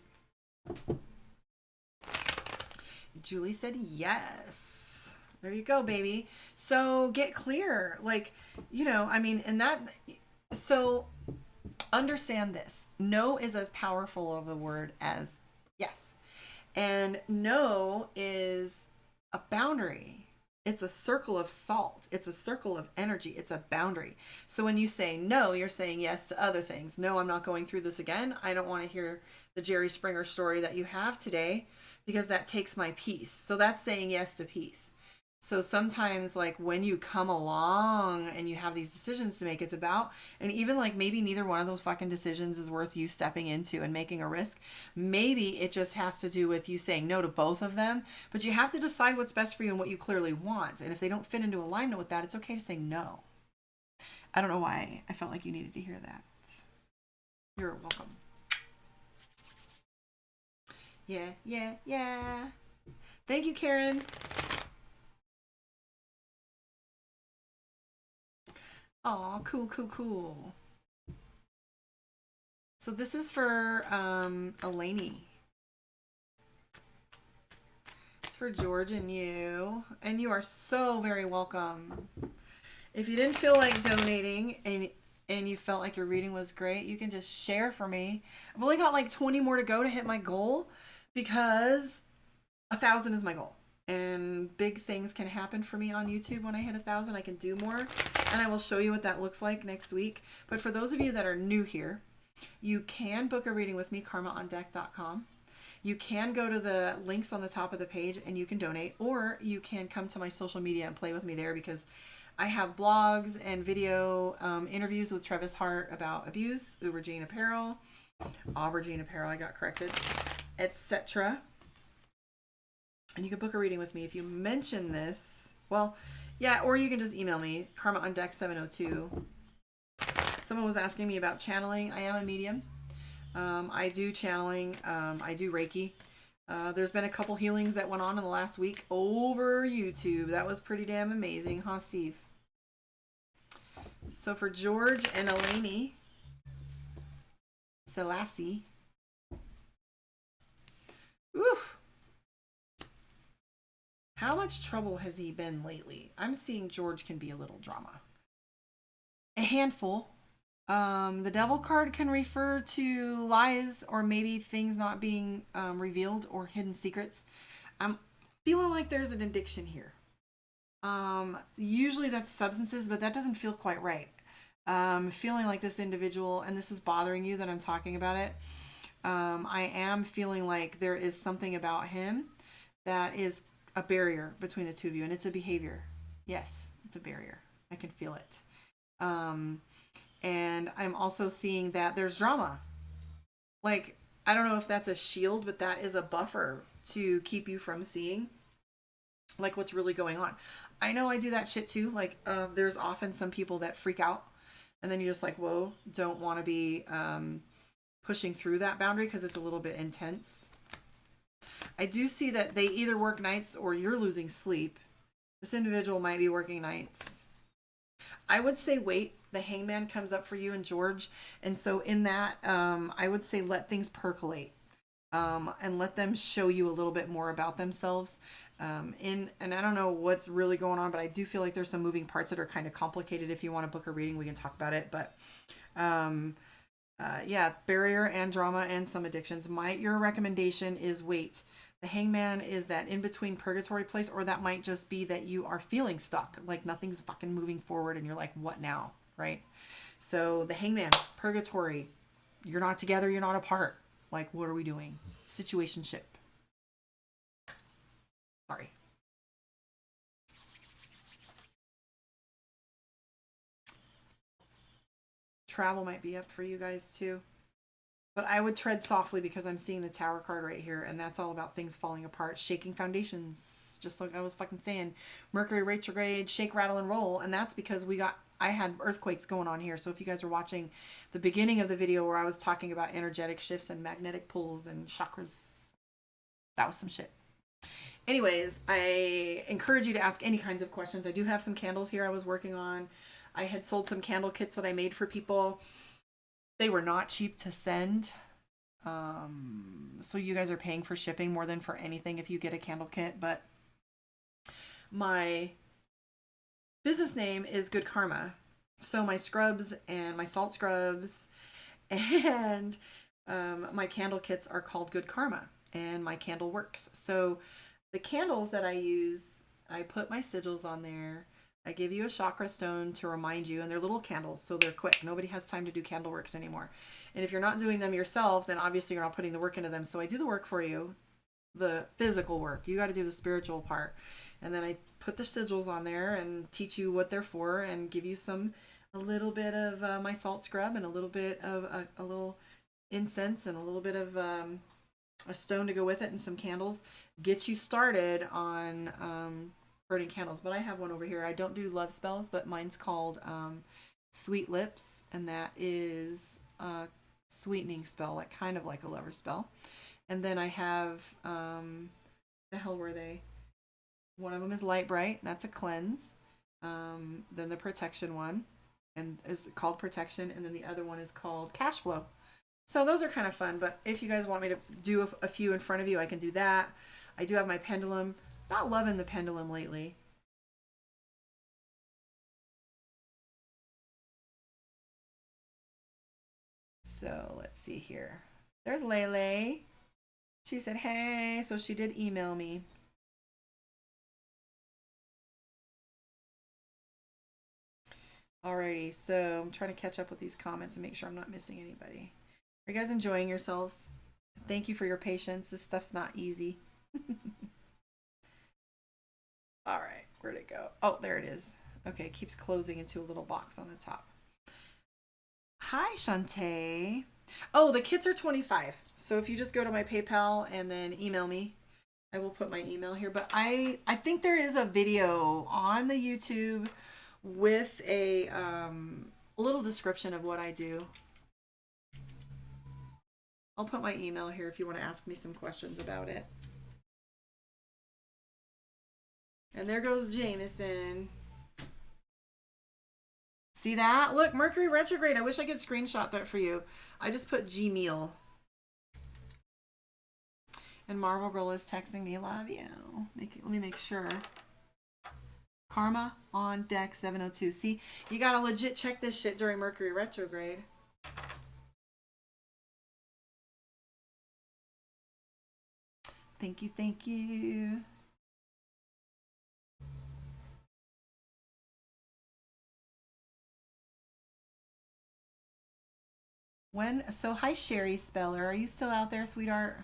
Julie said yes. There you go, baby. So get clear. Like, I mean, and that, so understand this. No is as powerful of a word as yes. And no is a boundary. It's a circle of salt. It's a circle of energy. It's a boundary. So when you say no, you're saying yes to other things. No, I'm not going through this again. I don't want to hear the Jerry Springer story that you have today because that takes my peace. So that's saying yes to peace. So sometimes, like, when you come along and you have these decisions to make, it's about, and even like maybe neither one of those fucking decisions is worth you stepping into and making a risk. Maybe it just has to do with you saying no to both of them, but you have to decide what's best for you and what you clearly want. And if they don't fit into alignment with that, it's okay to say no. I don't know why I felt like you needed to hear that. You're welcome. Yeah. Thank you, Karen. Aw, cool. So this is for Elaney. It's for George and you. And you are so very welcome. If you didn't feel like donating and you felt like your reading was great, you can just share for me. I've only got like 20 more to go to hit my goal because 1,000 is my goal. And big things can happen for me on YouTube when I hit 1,000. I can do more, and I will show you what that looks like next week. But for those of you that are new here, you can book a reading with me, karmaondeck.com. You can go to the links on the top of the page and you can donate, or you can come to my social media and play with me there because I have blogs and video interviews with Travis Hart about abuse, Aubergine Apparel, I got corrected, etc. And you can book a reading with me if you mention this Well, yeah, or you can just email me, karma on deck 702. Someone was asking me about channeling. I am a medium. I do channeling. I do Reiki. There's been a couple healings that went on in the last week over YouTube. That was pretty damn amazing, huh, Steve? So for George and Eleni Selassie, oof, how much trouble has he been lately? I'm seeing George can be a little drama. A handful. The devil card can refer to lies or maybe things not being revealed or hidden secrets. I'm feeling like there's an addiction here. Usually that's substances, but that doesn't feel quite right. Feeling like this individual, and this is bothering you that I'm talking about it. I am feeling like there is something about him that is a barrier between the two of you, and it's a behavior. Yes, it's a barrier. I can feel it. And I'm also seeing that there's drama. Like, I don't know if that's a shield, but that is a buffer to keep you from seeing like what's really going on. I know I do that shit too. Like, there's often some people that freak out and then you just like, whoa, don't want to be pushing through that boundary because it's a little bit intense. I do see that they either work nights or you're losing sleep. This individual might be working nights. I would say wait. The hangman comes up for you and George. And so in that, I would say let things percolate. And let them show you a little bit more about themselves. And I don't know what's really going on, but I do feel like there's some moving parts that are kind of complicated. If you want to book a reading, we can talk about it. But yeah, barrier and drama and some addictions. Your recommendation is wait. The hangman is that in-between purgatory place, or that might just be that you are feeling stuck, like nothing's fucking moving forward and you're like, what now, right? So the hangman, purgatory, you're not together, you're not apart. Like, what are we doing? Situationship. Sorry. Travel might be up for you guys too. But I would tread softly because I'm seeing the Tower card right here, and that's all about things falling apart, shaking foundations, just like I was fucking saying. Mercury retrograde, shake, rattle, and roll, and that's because I had earthquakes going on here. So if you guys were watching the beginning of the video where I was talking about energetic shifts and magnetic pulls and chakras, that was some shit. Anyways, I encourage you to ask any kinds of questions. I do have some candles here I was working on. I had sold some candle kits that I made for people. They were not cheap to send. So you guys are paying for shipping more than for anything if you get a candle kit. But my business name is Good Karma. So my scrubs and my salt scrubs and my candle kits are called Good Karma. And my candle works. So the candles that I use, I put my sigils on there. I give you a chakra stone to remind you, and they're little candles, so they're quick. Nobody has time to do candle works anymore. And if you're not doing them yourself, then obviously you're not putting the work into them. So I do the work for you, the physical work. You got to do the spiritual part. And then I put the sigils on there and teach you what they're for and give you a little bit of my salt scrub and a little bit of a little incense and a little bit of a stone to go with it and some candles. Get you started on burning candles. But I have one over here. I don't do love spells, but mine's called Sweet Lips, and that is a sweetening spell, like kind of like a lover spell. And then I have the hell were they? One of them is Light Bright, that's a cleanse. Then the protection one, and is called Protection, and then the other one is called Cash Flow. So those are kind of fun. But if you guys want me to do a few in front of you, I can do that. I do have my pendulum. Not loving the pendulum lately. So let's see here. There's Lele. She said, hey. So she did email me. Alrighty. So I'm trying to catch up with these comments and make sure I'm not missing anybody. Are you guys enjoying yourselves? Thank you for your patience. This stuff's not easy. All right, where'd it go? Oh, there it is. Okay, it keeps closing into a little box on the top. Hi, Shantae. Oh, the kits are $25. So if you just go to my PayPal and then email me, I will put my email here, but I think there is a video on the YouTube with a little description of what I do. I'll put my email here if you want to ask me some questions about it. And there goes Jameson. See that? Look, Mercury retrograde. I wish I could screenshot that for you. I just put Gmeal. And Marvel Girl is texting me, love you. Let me make sure. Karma on deck 702. See, you gotta legit check this shit during Mercury retrograde. Thank you, thank you. So hi Sherry Speller. Are you still out there, sweetheart?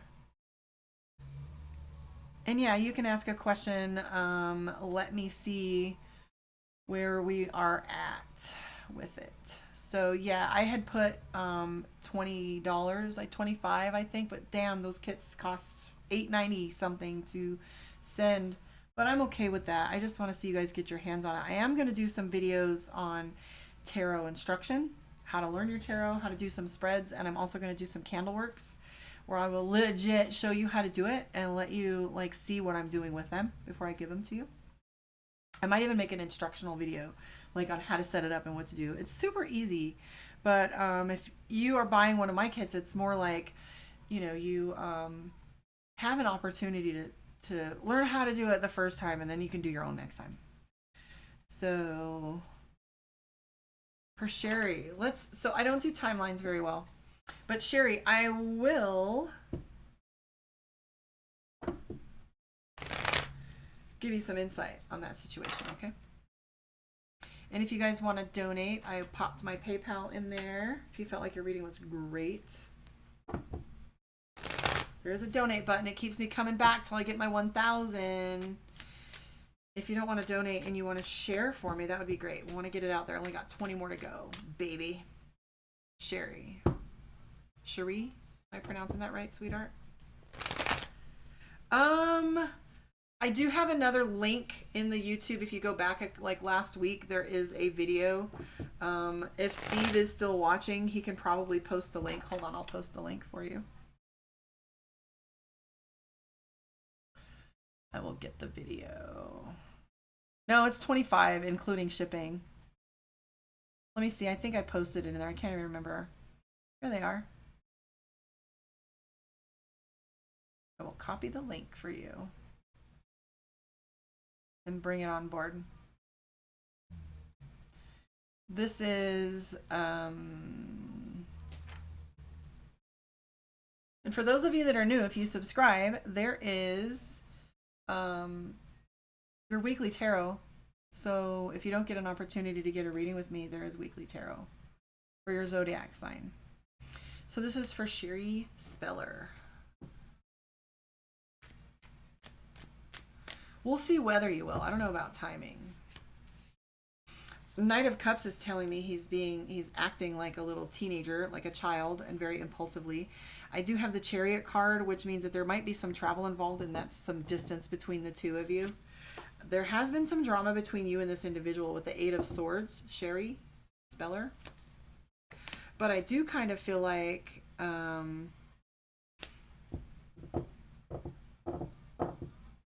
And yeah, you can ask a question. Let me see where we are at with it. So yeah, I had put $20, like $25, I think, but damn, those kits cost $8.90 something to send. But I'm okay with that. I just want to see you guys get your hands on it. I am going to do some videos on tarot instruction, how to learn your tarot, how to do some spreads, and I'm also going to do some candle works where I will legit show you how to do it and let you like see what I'm doing with them before I give them to you. I might even make an instructional video like on how to set it up and what to do. It's super easy, but if you are buying one of my kits, it's more like, you know, you have an opportunity to learn how to do it the first time, and then you can do your own next time. So for Sherry, so I don't do timelines very well, but Sherry, I will give you some insight on that situation, okay? And if you guys want to donate, I popped my PayPal in there if you felt like your reading was great. There's a donate button. It keeps me coming back till I get my 1,000. If you don't want to donate and you want to share for me, that would be great. We want to get it out there. I only got 20 more to go, baby. Sherry. Cherie? Am I pronouncing that right, sweetheart? I do have another link in the YouTube. If you go back like last week, there is a video. If Steve is still watching, he can probably post the link. Hold on, I'll post the link for you. I will get the video. No, it's 25, including shipping. Let me see. I think I posted it in there. I can't even remember. Here they are. I will copy the link for you and bring it on board. This is, and for those of you that are new, if you subscribe, there is your weekly tarot. So if you don't get an opportunity to get a reading with me, there is weekly tarot for your zodiac sign. So this is for Sherry Speller. We'll see whether you will. I don't know about timing. Knight of Cups is telling me he's acting like a little teenager, like a child, and very impulsively. I do have the Chariot card, which means that there might be some travel involved, and that's some distance between the two of you. There has been some drama between you and this individual with the Eight of Swords, Sherry Speller. But I do kind of feel like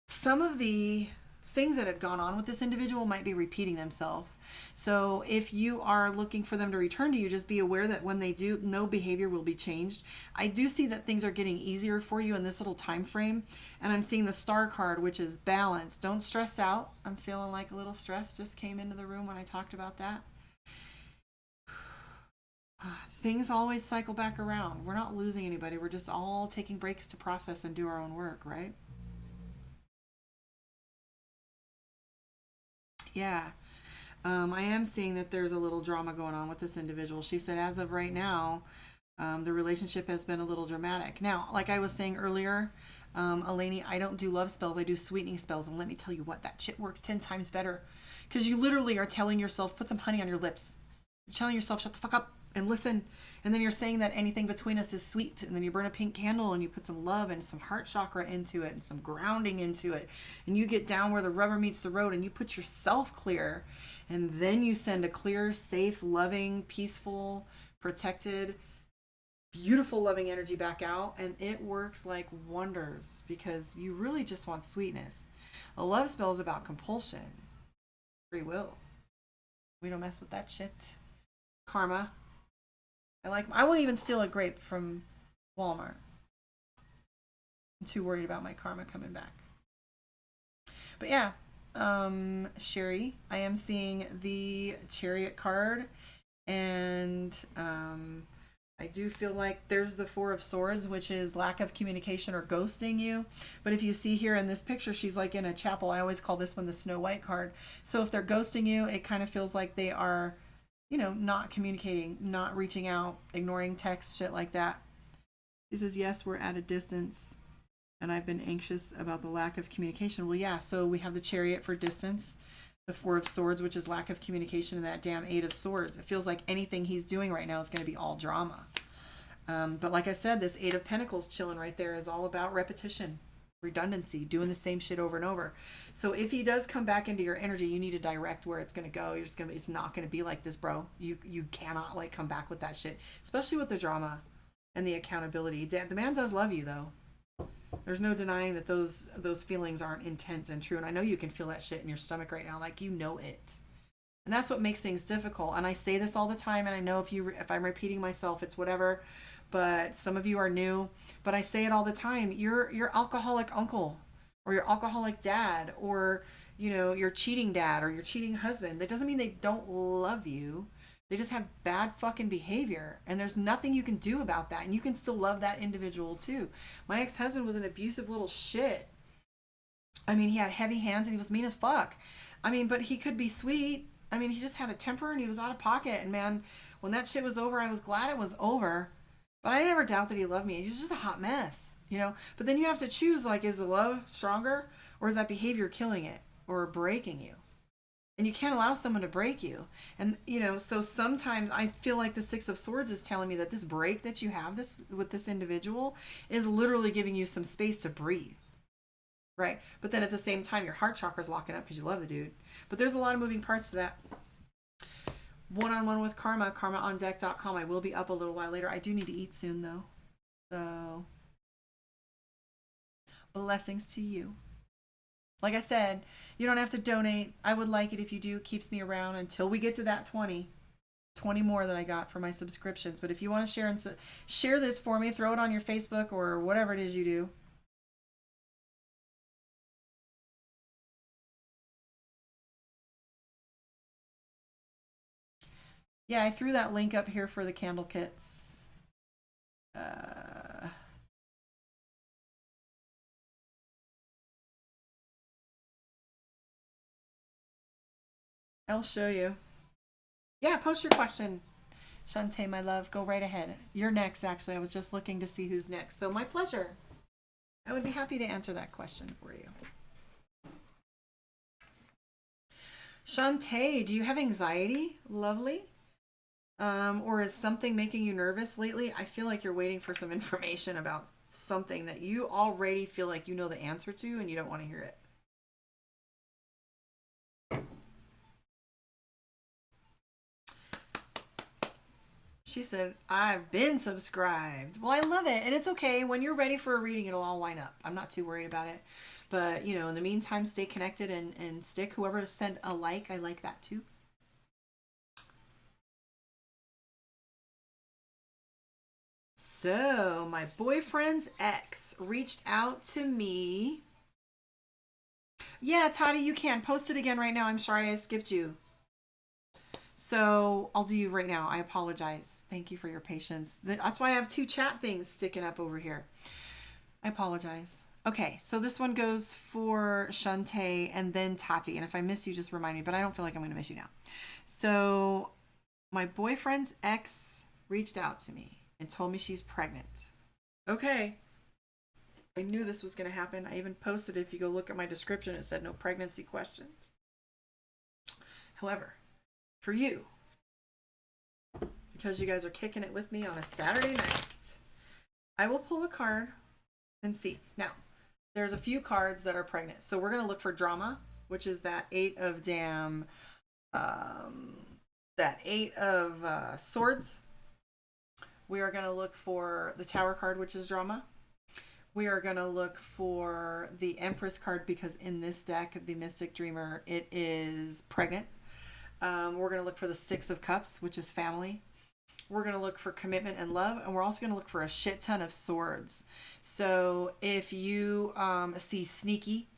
some of the things that had gone on with this individual might be repeating themselves. So if you are looking for them to return to you, just be aware that when they do, no behavior will be changed. I do see that things are getting easier for you in this little time frame. And I'm seeing the Star card, which is balance. Don't stress out. I'm feeling like a little stress just came into the room when I talked about that. Things always cycle back around. We're not losing anybody. We're just all taking breaks to process and do our own work, right? Yeah. I am seeing that there's a little drama going on with this individual. She said as of right now, the relationship has been a little dramatic. Now, like I was saying earlier, Eleni, I don't do love spells. I do sweetening spells. And let me tell you what, that shit works 10 times better. Because you literally are telling yourself, put some honey on your lips. You're telling yourself, shut the fuck up and listen. And then you're saying that anything between us is sweet. And then you burn a pink candle and you put some love and some heart chakra into it and some grounding into it. And you get down where the rubber meets the road and you put yourself clear. And then you send a clear, safe, loving, peaceful, protected, beautiful, loving energy back out. And it works like wonders because you really just want sweetness. A love spell is about compulsion, free will. We don't mess with that shit. Karma. I won't even steal a grape from Walmart. I'm too worried about my karma coming back. But yeah, Sherry, I am seeing the Chariot card, and I do feel like there's the Four of Swords, which is lack of communication or ghosting you. But if you see here in this picture, she's like in a chapel. I always call this one the Snow White card. So if they're ghosting you, it kind of feels like they are, you know, not communicating, not reaching out, ignoring text, shit like that. She says, yes, we're at a distance and I've been anxious about the lack of communication. Well, yeah, so we have the Chariot for distance, the Four of Swords, which is lack of communication, and that damn Eight of Swords. It feels like anything he's doing right now is going to be all drama. But like I said, this Eight of Pentacles chilling right there is all about repetition, redundancy, doing the same shit over and over. So if he does come back into your energy, you need to direct where it's going to go. It's not going to be like this, bro. You cannot like come back with that shit, especially with the drama and the accountability. The man does love you though. There's no denying that those feelings aren't intense and true. And I know you can feel that shit in your stomach right now, like you know it. And that's what makes things difficult. And I say this all the time, and I know if I'm repeating myself, it's whatever. But some of you are new, but I say it all the time. Your alcoholic uncle or your alcoholic dad or, you know, your cheating dad or your cheating husband. That doesn't mean they don't love you. They just have bad fucking behavior, and there's nothing you can do about that. And you can still love that individual too. My ex-husband was an abusive little shit. I mean, he had heavy hands and he was mean as fuck. I mean, but he could be sweet. I mean, he just had a temper and he was out of pocket. And man, when that shit was over, I was glad it was over. But I never doubt that he loved me. He was just a hot mess, you know? But then you have to choose, like, is the love stronger or is that behavior killing it or breaking you? And you can't allow someone to break you. And, you know, so sometimes I feel like the Six of Swords is telling me that this break that you have with this individual is literally giving you some space to breathe. Right? But then at the same time, your heart chakra is locking up because you love the dude. But there's a lot of moving parts to that. One-on-one with Karma, karmaondeck.com. I will be up a little while later. I do need to eat soon, though. So, blessings to you. Like I said, you don't have to donate. I would like it if you do. It keeps me around until we get to that 20 more that I got for my subscriptions. But if you want to share this for me, throw it on your Facebook or whatever it is you do. Yeah, I threw that link up here for the candle kits. I'll show you. Yeah, post your question. Shantae, my love, go right ahead. You're next, actually. I was just looking to see who's next. So my pleasure. I would be happy to answer that question for you. Shantae, do you have anxiety? Lovely. Or is something making you nervous lately? I feel like you're waiting for some information about something that you already feel like you know the answer to and you don't want to hear it. She said, I've been subscribed. Well, I love it. And it's okay. When you're ready for a reading, it'll all line up. I'm not too worried about it. But, you know, in the meantime, stay connected and stick. Whoever sent a like, I like that too. So, my boyfriend's ex reached out to me. Yeah, Toddy, you can. Post it again right now. I'm sorry I skipped you. So I'll do you right now. I apologize. Thank you for your patience. That's why I have two chat things sticking up over here. I apologize. Okay, so this one goes for Shantae and then Tati. And if I miss you, just remind me. But I don't feel like I'm going to miss you now. So my boyfriend's ex reached out to me and told me she's pregnant. Okay. I knew this was going to happen. I even posted, if you go look at my description, it said no pregnancy questions. However, for you, because you guys are kicking it with me on a Saturday night. I will pull a card and see. Now, there's a few cards that are pregnant. So we're going to look for drama, which is that eight of swords. We are going to look for the Tower card, which is drama. We are going to look for the Empress card because in this deck, the Mystic Dreamer, it is pregnant. We're going to look for the Six of Cups, which is family. We're going to look for commitment and love. And we're also going to look for a shit ton of swords. So if you see sneaky,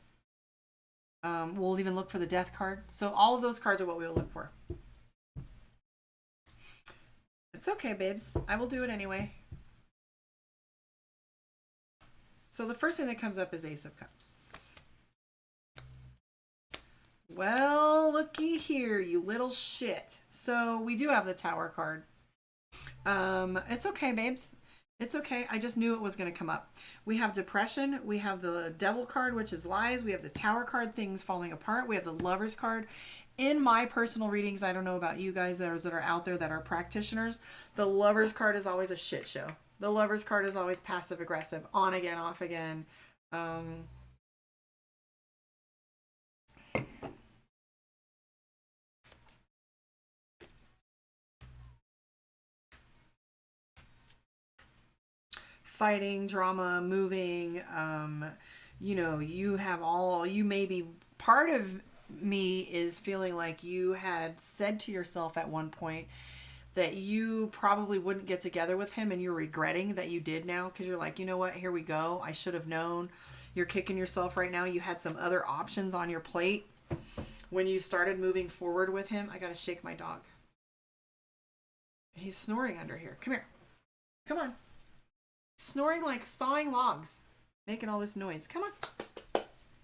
we'll even look for the Death card. So all of those cards are what we'll look for. It's okay, babes. I will do it anyway. So the first thing that comes up is Ace of Cups. Well, looky here, you little shit. So we do have the Tower card. It's okay, babes. It's okay. I just knew it was going to come up. We have depression. We have the Devil card, which is lies. We have the Tower card, things falling apart. We have the Lovers card. In my personal readings, I don't know about you guys that are out there that are practitioners, the Lovers card is always a shit show. The Lovers card is always passive aggressive, on again, off again. Fighting, drama, moving. You know, you maybe part of me is feeling like you had said to yourself at one point that you probably wouldn't get together with him and you're regretting that you did now because you're like, you know what, here we go. I should have known. You're kicking yourself right now. You had some other options on your plate when you started moving forward with him. I got to shake my dog. He's snoring under here. Come here. Come on. Snoring like sawing logs. Making all this noise. Come on.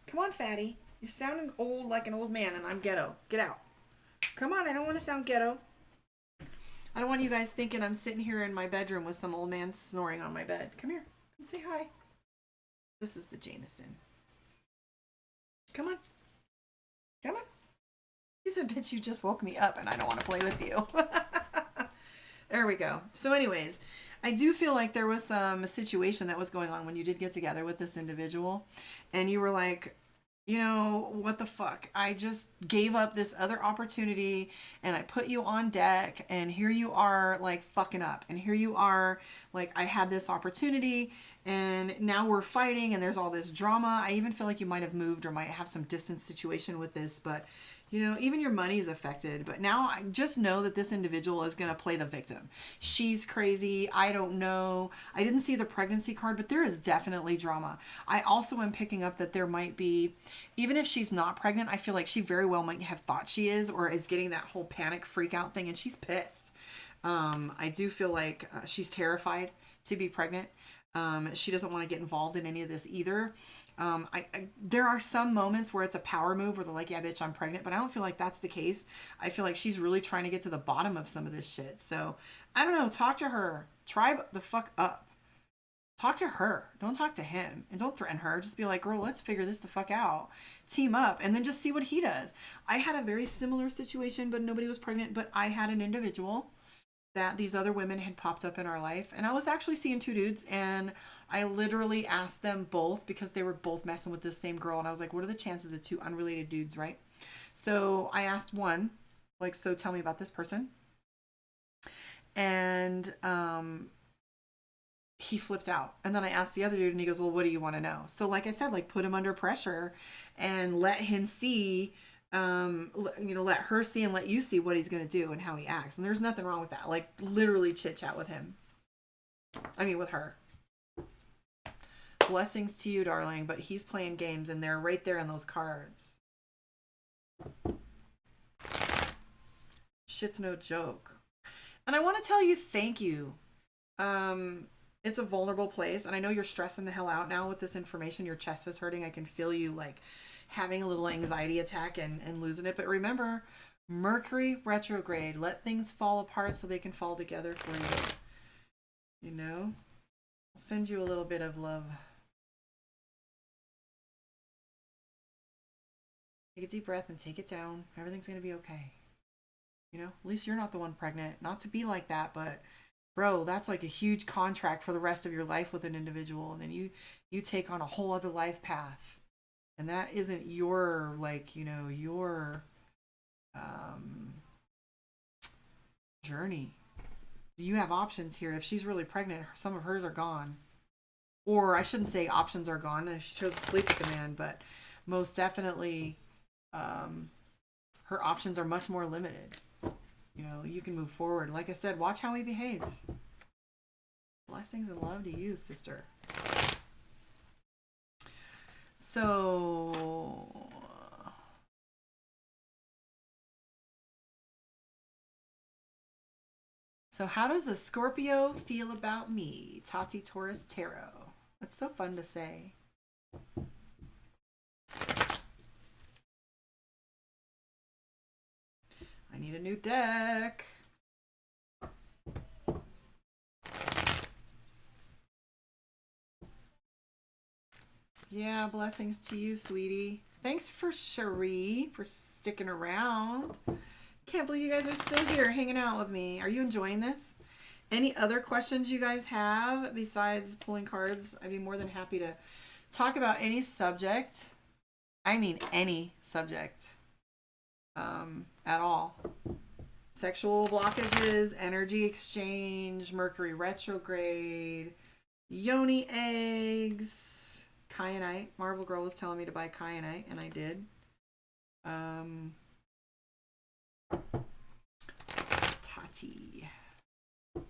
Come on, fatty. You're sounding old like an old man and I'm ghetto. Get out. Come on, I don't want to sound ghetto. I don't want you guys thinking I'm sitting here in my bedroom with some old man snoring on my bed. Come here. Come say hi. This is the Jameson. Come on. Come on. He said, bitch, you just woke me up and I don't want to play with you. There we go. So anyways, I do feel like there was some situation that was going on when you did get together with this individual and you were like, you know, what the fuck? I just gave up this other opportunity and I put you on deck and here you are like fucking up. And here you are like, I had this opportunity and now we're fighting and there's all this drama. I even feel like you might have moved or might have some distance situation with this, but you know, even your money is affected. But now I just know that this individual is going to play the victim. She's crazy. I don't know. I didn't see the pregnancy card, but there is definitely drama. I also am picking up that there might be, even if she's not pregnant, I feel like she very well might have thought she is or is getting that whole panic freak out thing and she's pissed. I do feel like she's terrified to be pregnant. She doesn't want to get involved in any of this either. There are some moments where it's a power move where they're like, yeah, bitch, I'm pregnant, but I don't feel like that's the case. I feel like she's really trying to get to the bottom of some of this shit. So I don't know. Talk to her. Try the fuck up. Talk to her. Don't talk to him and don't threaten her. Just be like, girl, let's figure this the fuck out. Team up and then just see what he does. I had a very similar situation, but nobody was pregnant, but I had an individual that these other women had popped up in our life. And I was actually seeing two dudes and I literally asked them both because they were both messing with this same girl. And I was like, what are the chances of two unrelated dudes, right? So I asked one, like, so tell me about this person. And he flipped out. And then I asked the other dude and he goes, well, what do you want to know? So like I said, like put him under pressure and let him see, let her see and let you see what he's going to do and how he acts. And there's nothing wrong with that. Like literally chit chat with him. I mean, with her. Blessings to you, darling. But he's playing games and they're right there in those cards. Shit's no joke. And I want to tell you, thank you. It's a vulnerable place. And I know you're stressing the hell out now with this information. Your chest is hurting. I can feel you like having a little anxiety attack and losing it. But remember, Mercury retrograde. Let things fall apart so they can fall together for you. You know? I'll send you a little bit of love. Take a deep breath and take it down. Everything's going to be okay. You know, at least you're not the one pregnant. Not to be like that, but bro, that's like a huge contract for the rest of your life with an individual, and then you take on a whole other life path, and that isn't your, like, you know, your um journey. You have options here. If she's really pregnant, some of hers are gone. Or I shouldn't say options are gone, and she chose to sleep with the man, but most definitely um her options are much more limited. You know, you can move forward. Like I said, watch how he behaves. Blessings and love to you, sister. So, how does a Scorpio feel about me? Tati Taurus Tarot. That's so fun to say. I need a new deck. Yeah, blessings to you, sweetie. Thanks for Cherie for sticking around. Can't believe you guys are still here hanging out with me. Are you enjoying this? Any other questions you guys have besides pulling cards? I'd be more than happy to talk about any subject. I mean, any subject at all. Sexual blockages, energy exchange, Mercury retrograde, yoni eggs, kyanite. Marvel Girl was telling me to buy kyanite, and I did.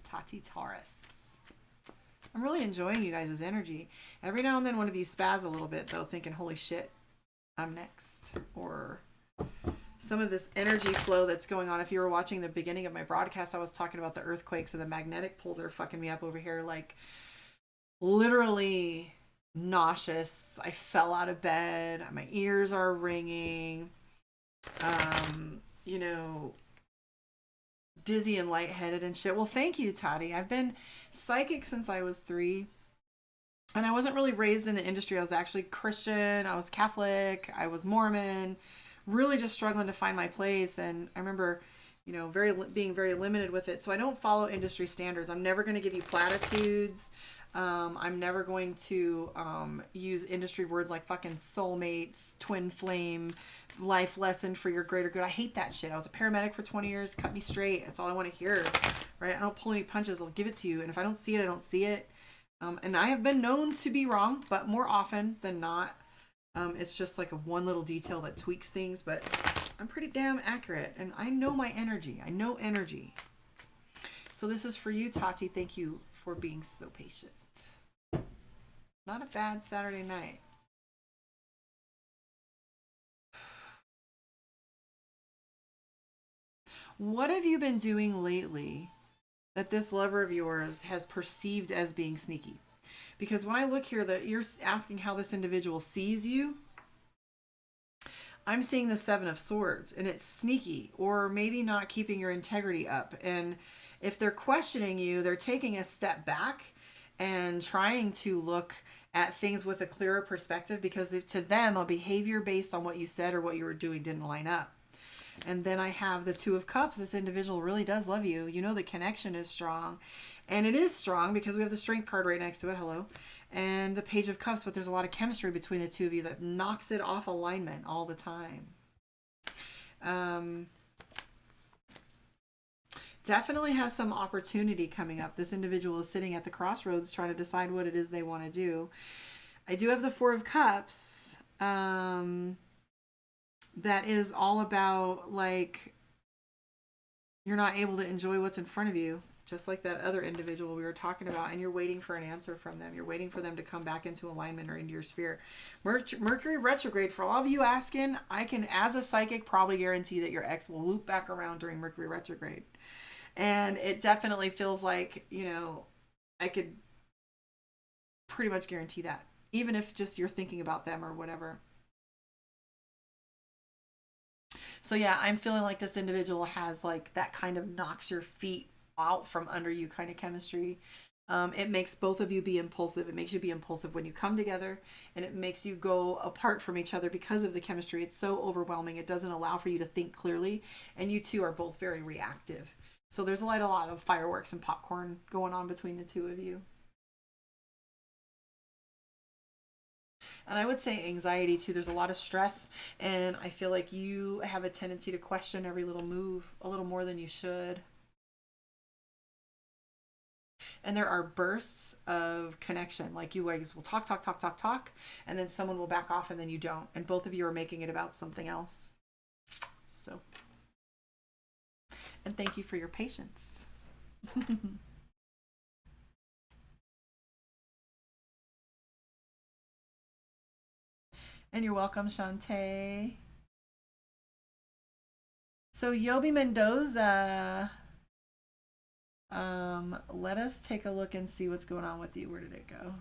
Tati Taurus. I'm really enjoying you guys' energy. Every now and then one of you spaz a little bit, though, thinking, holy shit, I'm next. Or some of this energy flow that's going on. If you were watching the beginning of my broadcast, I was talking about the earthquakes and the magnetic poles that are fucking me up over here. Like, literally nauseous. I fell out of bed. My ears are ringing. You know, dizzy and lightheaded and shit. Well, thank you, Tati. I've been psychic since I was 3. And I wasn't really raised in the industry. I was actually Christian. I was Catholic. I was Mormon. Really just struggling to find my place. And I remember, you know, being very limited with it. So I don't follow industry standards. I'm never going to give you platitudes. I'm never going to use industry words like fucking soulmates, twin flame, life lesson for your greater good. I hate that shit. I was a paramedic for 20 years. Cut me straight. That's all I want to hear. Right? I don't pull any punches. I'll give it to you. And if I don't see it, I don't see it. And I have been known to be wrong, but more often than not, it's just like a one little detail that tweaks things. But I'm pretty damn accurate. And I know my energy. I know energy. So this is for you, Tati. Thank you for being so patient. Not a bad Saturday night. What have you been doing lately that this lover of yours has perceived as being sneaky? Because when I look here, that you're asking how this individual sees you, I'm seeing the 7 of Swords, and it's sneaky, or maybe not keeping your integrity up. And if they're questioning you, they're taking a step back and trying to look at things with a clearer perspective, because to them, a behavior based on what you said or what you were doing didn't line up. And then I have the 2 of Cups. This individual really does love you. You know, the connection is strong. And it is strong because we have the Strength card right next to it. Hello. And the Page of Cups. But there's a lot of chemistry between the 2 of you that knocks it off alignment all the time. Definitely has some opportunity coming up. This individual is sitting at the crossroads trying to decide what it is they want to do. I do have the 4 of Cups. That is all about, like, you're not able to enjoy what's in front of you, just like that other individual we were talking about, and you're waiting for an answer from them. You're waiting for them to come back into alignment or into your sphere. Mercury retrograde, for all of you asking, I can, as a psychic, probably guarantee that your ex will loop back around during Mercury retrograde. And it definitely feels like, you know, I could pretty much guarantee that, even if just you're thinking about them or whatever. So yeah, I'm feeling like this individual has like that kind of knocks your feet out from under you kind of chemistry. It makes both of you be impulsive. It makes you be impulsive when you come together, and it makes you go apart from each other because of the chemistry. It's so overwhelming. It doesn't allow for you to think clearly, and you two are both very reactive. So there's a lot of fireworks and popcorn going on between the two of you. And I would say anxiety too. There's a lot of stress, and I feel like you have a tendency to question every little move a little more than you should. And there are bursts of connection. Like you guys will talk, talk, talk, talk, talk, and then someone will back off and then you don't. And both of you are making it about something else. So, and thank you for your patience. And you're welcome, Shantae. So Yobi Mendoza, let us take a look and see what's going on with you. Where did it go?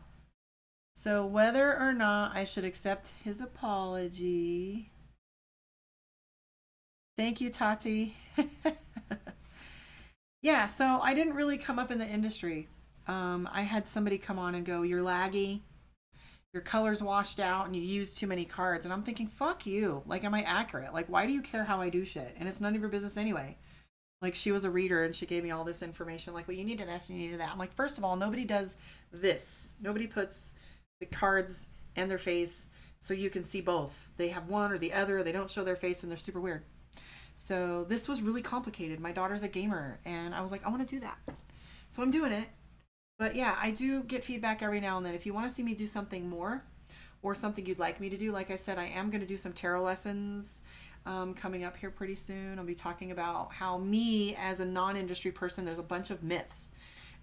So whether or not I should accept his apology. Thank you, Tati. Yeah, so I didn't really come up in the industry. I had somebody come on and go, "You're laggy, your color's washed out, and you use too many cards." And I'm thinking, fuck you. Like, am I accurate? Like, why do you care how I do shit? And it's none of your business anyway. Like, she was a reader and she gave me all this information. Like, well, you need to this and you need to that. I'm like, first of all, nobody does this. Nobody puts the cards and their face so you can see both. They have one or the other. They don't show their face and they're super weird. So this was really complicated. My daughter's a gamer and I was like, I want to do that. So I'm doing it. But yeah, I do get feedback every now and then. If you want to see me do something more or something you'd like me to do, like I said, I am going to do some tarot lessons coming up here pretty soon. I'll be talking about how me as a non-industry person, there's a bunch of myths.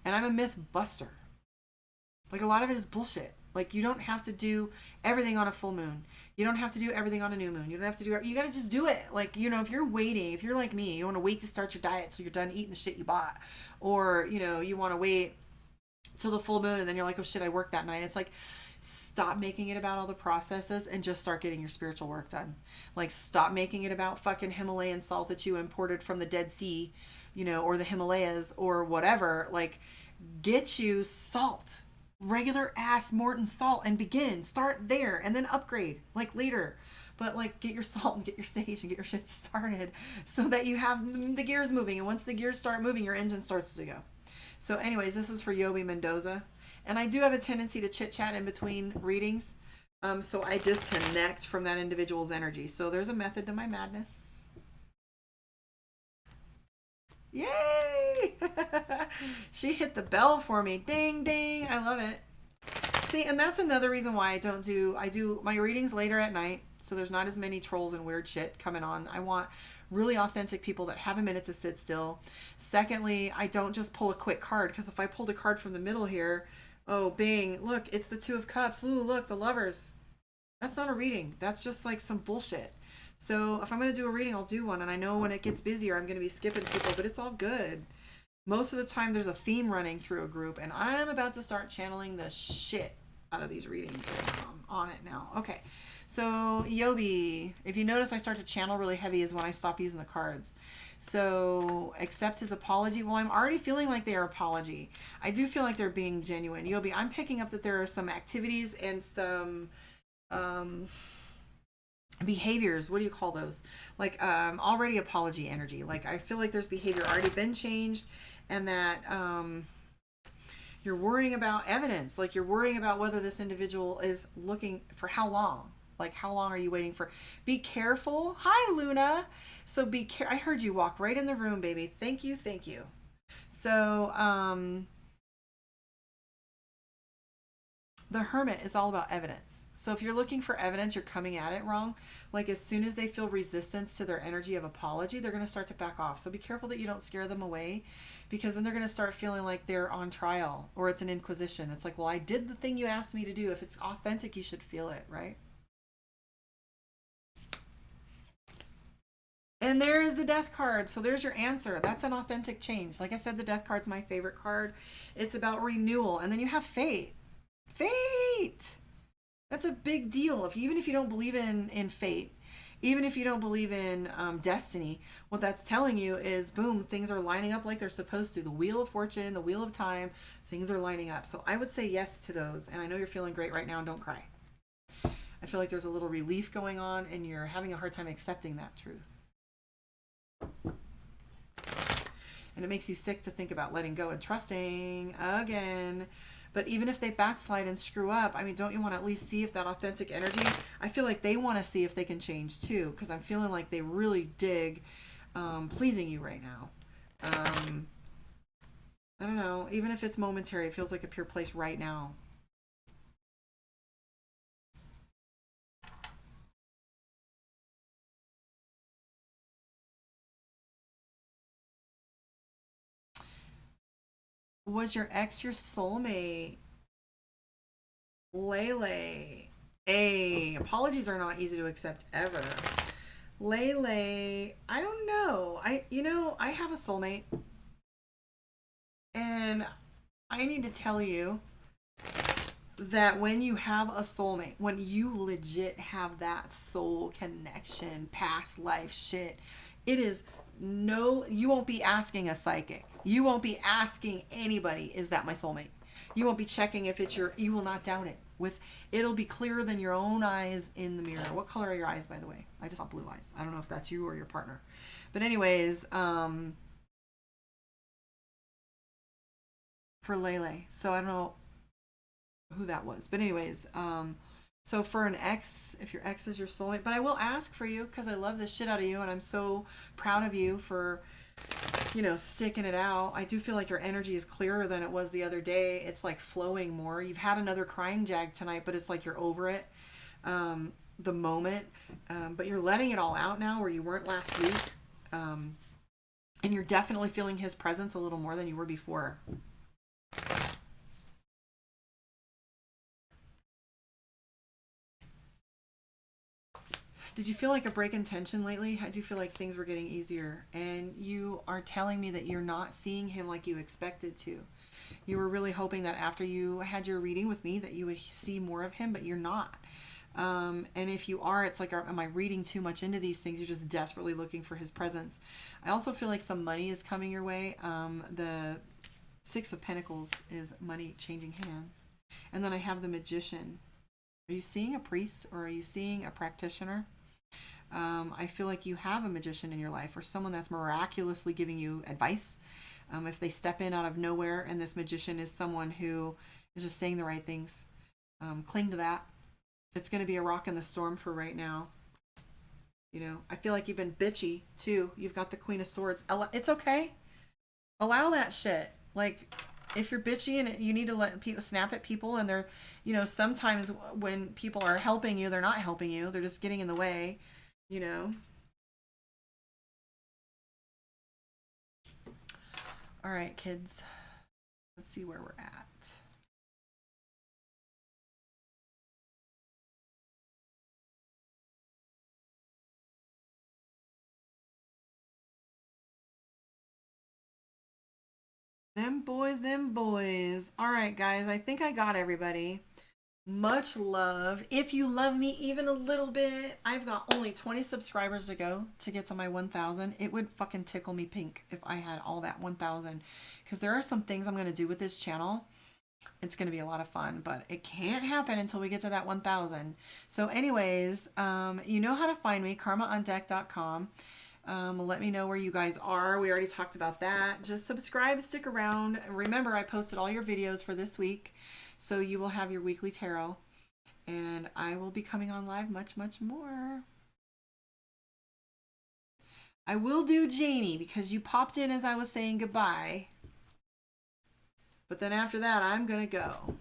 And I'm a myth buster. Like, a lot of it is bullshit. Like, you don't have to do everything on a full moon. You don't have to do everything on a new moon. You don't have to do, you got to just do it. Like, you know, if you're waiting, if you're like me, you want to wait to start your diet till you're done eating the shit you bought. Or, you know, you want to wait till the full moon and then you're like, oh shit, I worked that night. It's like, stop making it about all the processes and just start getting your spiritual work done. Like, stop making it about fucking Himalayan salt that you imported from the Dead Sea, you know, or the Himalayas or whatever. Like, get you salt, regular ass Morton salt, and start there and then upgrade like later. But like, get your salt and get your sage and get your shit started so that you have the gears moving. And once the gears start moving, your engine starts to go. So anyways, this is for Yobi Mendoza. And I do have a tendency to chit chat in between readings. So I disconnect from that individual's energy. So there's a method to my madness. Yay! She hit the bell for me. Ding, ding. I love it. See, and that's another reason why I do my readings later at night. So there's not as many trolls and weird shit coming on. I want really authentic people that have a minute to sit still. Secondly, I don't just pull a quick card, because if I pulled a card from the middle here, oh, bang, look, it's the Two of Cups. Ooh, look, the Lovers. That's not a reading. That's just like some bullshit. So if I'm going to do a reading, I'll do one. And I know when it gets busier, I'm going to be skipping people, but it's all good. Most of the time, there's a theme running through a group, and I'm about to start channeling the shit out of these readings right now. I'm on it now. Okay. So, Yobi, if you notice I start to channel really heavy is when I stop using the cards. So, accept his apology. Well, I'm already feeling like they are apology. I do feel like they're being genuine. Yobi, I'm picking up that there are some activities and some behaviors. What do you call those? Like, already apology energy. Like, I feel like there's behavior already been changed, and that you're worrying about evidence. Like, you're worrying about whether this individual is looking for how long. Like, how long are you waiting for? Be careful. Hi, Luna. So I heard you walk right in the room, baby. Thank you. Thank you. So, the Hermit is all about evidence. So if you're looking for evidence, you're coming at it wrong. Like, as soon as they feel resistance to their energy of apology, they're going to start to back off. So be careful that you don't scare them away, because then they're going to start feeling like they're on trial or it's an inquisition. It's like, well, I did the thing you asked me to do. If it's authentic, you should feel it, right? And there is the Death card. So there's your answer. That's an authentic change. Like I said, the Death card's my favorite card. It's about renewal. And then you have fate. Fate! That's a big deal. Even if you don't believe in fate, Even if you don't believe in destiny, what that's telling you is, boom, things are lining up like they're supposed to. The wheel of fortune, the wheel of time, things are lining up. So I would say yes to those. And I know you're feeling great right now, and don't cry. I feel like there's a little relief going on, and you're having a hard time accepting that truth. And it makes you sick to think about letting go and trusting again. But even if they backslide and screw up, I mean, don't you want to at least see if that authentic energy, I feel like they want to see if they can change too, because I'm feeling like they really dig pleasing you right now. I don't know, even if it's momentary, it feels like a pure place right now. Was your ex your soulmate? Lele. Hey, apologies are not easy to accept ever. Lele, I don't know. I have a soulmate. And I need to tell you that when you have a soulmate, when you legit have that soul connection, past life shit, it is you won't be asking a psychic. You won't be asking anybody, is that my soulmate? You won't be checking if it's you will not doubt it. It'll be clearer than your own eyes in the mirror. What color are your eyes, by the way? I just saw blue eyes. I don't know if that's you or your partner. But anyways, for Lele. So I don't know who that was. But anyways, so for an ex, if your ex is your soulmate, but I will ask for you because I love the shit out of you and I'm so proud of you for, sticking it out. I do feel like your energy is clearer than it was the other day. It's like flowing more. You've had another crying jag tonight, but it's like you're over it, the moment. But you're letting it all out now where you weren't last week. And you're definitely feeling his presence a little more than you were before. Did you feel like a break in tension lately? How do you feel like things were getting easier? And you are telling me that you're not seeing him like you expected to. You were really hoping that after you had your reading with me that you would see more of him, but you're not. And if you are, it's like, am I reading too much into these things? You're just desperately looking for his presence. I also feel like some money is coming your way. The Six of Pentacles is money changing hands. And then I have the Magician. Are you seeing a priest or are you seeing a practitioner? I feel like you have a magician in your life or someone that's miraculously giving you advice. If they step in out of nowhere and this magician is someone who is just saying the right things, cling to that. It's going to be a rock in the storm for right now. I feel like you've been bitchy too. You've got the Queen of Swords. It's okay. Allow that shit. Like, if you're bitchy and you need to let people snap at people and they're, sometimes when people are helping you, they're not helping you. They're just getting in the way, All right, kids. Let's see where we're at. Them boys. All right, guys. I think I got everybody. Much love. If you love me even a little bit, I've got only 20 subscribers to go to get to my 1,000. It would fucking tickle me pink if I had all that 1,000. Because there are some things I'm going to do with this channel. It's going to be a lot of fun, but it can't happen until we get to that 1,000. So anyways, you know how to find me, karmaondeck.com. Let me know where you guys are. We already talked about that. Just subscribe, stick around. Remember, I posted all your videos for this week, so you will have your weekly tarot, and I will be coming on live much, much more. I will do Jamie because you popped in as I was saying goodbye. But then after that, I'm going to go.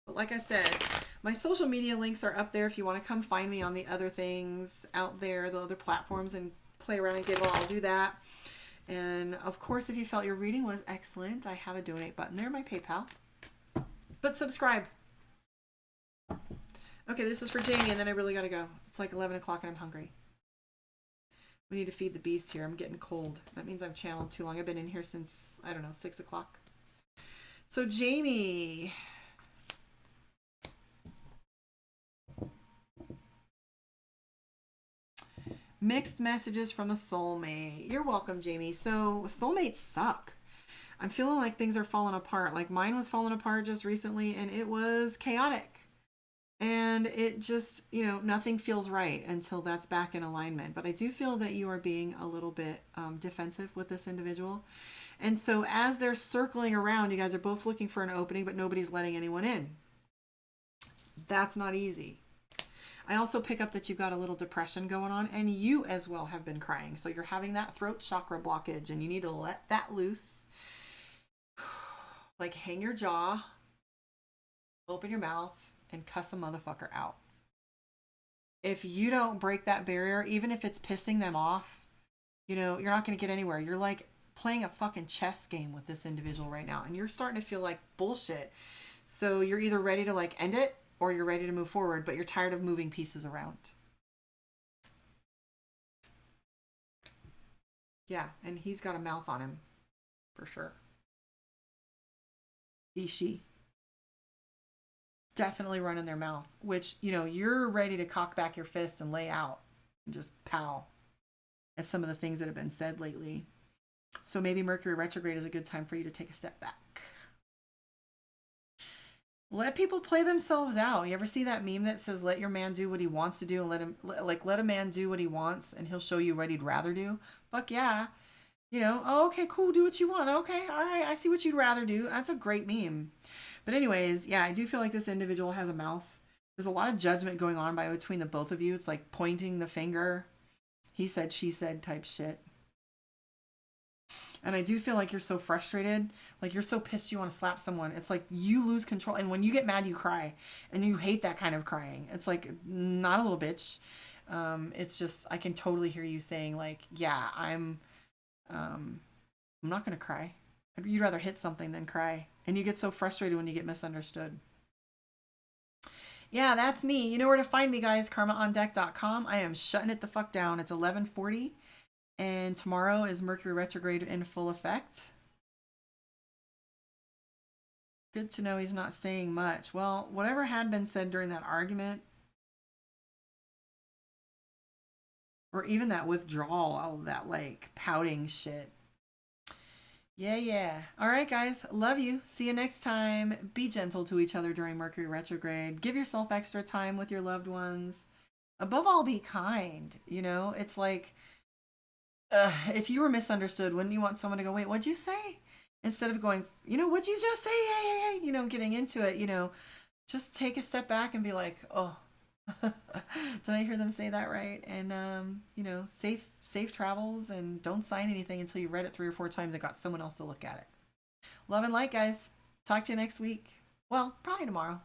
But like I said, my social media links are up there if you want to come find me on the other things out there, the other platforms, and play around and giggle. I'll do that. And of course, if you felt your reading was excellent, I have a donate button there, my PayPal. But subscribe. Okay, this is for Jamie, and then I really got to go. It's like 11 o'clock and I'm hungry. We need to feed the beast here. I'm getting cold. That means I've channeled too long. I've been in here since, I don't know, 6 o'clock. So Jamie. Mixed messages from a soulmate. You're welcome, Jamie. So soulmates suck. I'm feeling like things are falling apart. Like mine was falling apart just recently and it was chaotic. And it just, nothing feels right until that's back in alignment. But I do feel that you are being a little bit defensive with this individual. And so as they're circling around, you guys are both looking for an opening, but nobody's letting anyone in. That's not easy. I also pick up that you've got a little depression going on, and you as well have been crying. So you're having that throat chakra blockage, and you need to let that loose. Like hang your jaw, open your mouth, and cuss a motherfucker out. If you don't break that barrier, even if it's pissing them off, you're not going to get anywhere. You're like playing a fucking chess game with this individual right now, and you're starting to feel like bullshit. So you're either ready to like end it or you're ready to move forward, but you're tired of moving pieces around. Yeah, and he's got a mouth on him for sure. She definitely running their mouth, which, you're ready to cock back your fist and lay out and just pow at some of the things that have been said lately. So maybe Mercury retrograde is a good time for you to take a step back. Let people play themselves out. You ever see that meme that says, let your man do what he wants to do and let a man do what he wants and he'll show you what he'd rather do? Fuck yeah. Oh, okay, cool. Do what you want. Okay. All right. I see what you'd rather do. That's a great meme. But anyways, yeah, I do feel like this individual has a mouth. There's a lot of judgment going on between the both of you. It's like pointing the finger. He said, she said type shit. And I do feel like you're so frustrated. Like you're so pissed you want to slap someone. It's like you lose control. And when you get mad, you cry. And you hate that kind of crying. It's like, not a little bitch. It's just, I can totally hear you saying like, yeah, I'm not going to cry. You'd rather hit something than cry. And you get so frustrated when you get misunderstood. Yeah, that's me. You know where to find me, guys. KarmaOnDeck.com. I am shutting it the fuck down. It's 11:40. And tomorrow is Mercury retrograde in full effect. Good to know he's not saying much. Well, whatever had been said during that argument, or even that withdrawal, all of that like pouting shit. Yeah. All right, guys. Love you. See you next time. Be gentle to each other during Mercury retrograde. Give yourself extra time with your loved ones. Above all, be kind. It's like, if you were misunderstood, wouldn't you want someone to go, wait, what'd you say? Instead of going, what'd you just say? Hey, getting into it, just take a step back and be like, oh, did I hear them say that right? And, safe travels, and don't sign anything until you read it 3 or 4 times and got someone else to look at it. Love and light, guys. Talk to you next week. Well, probably tomorrow.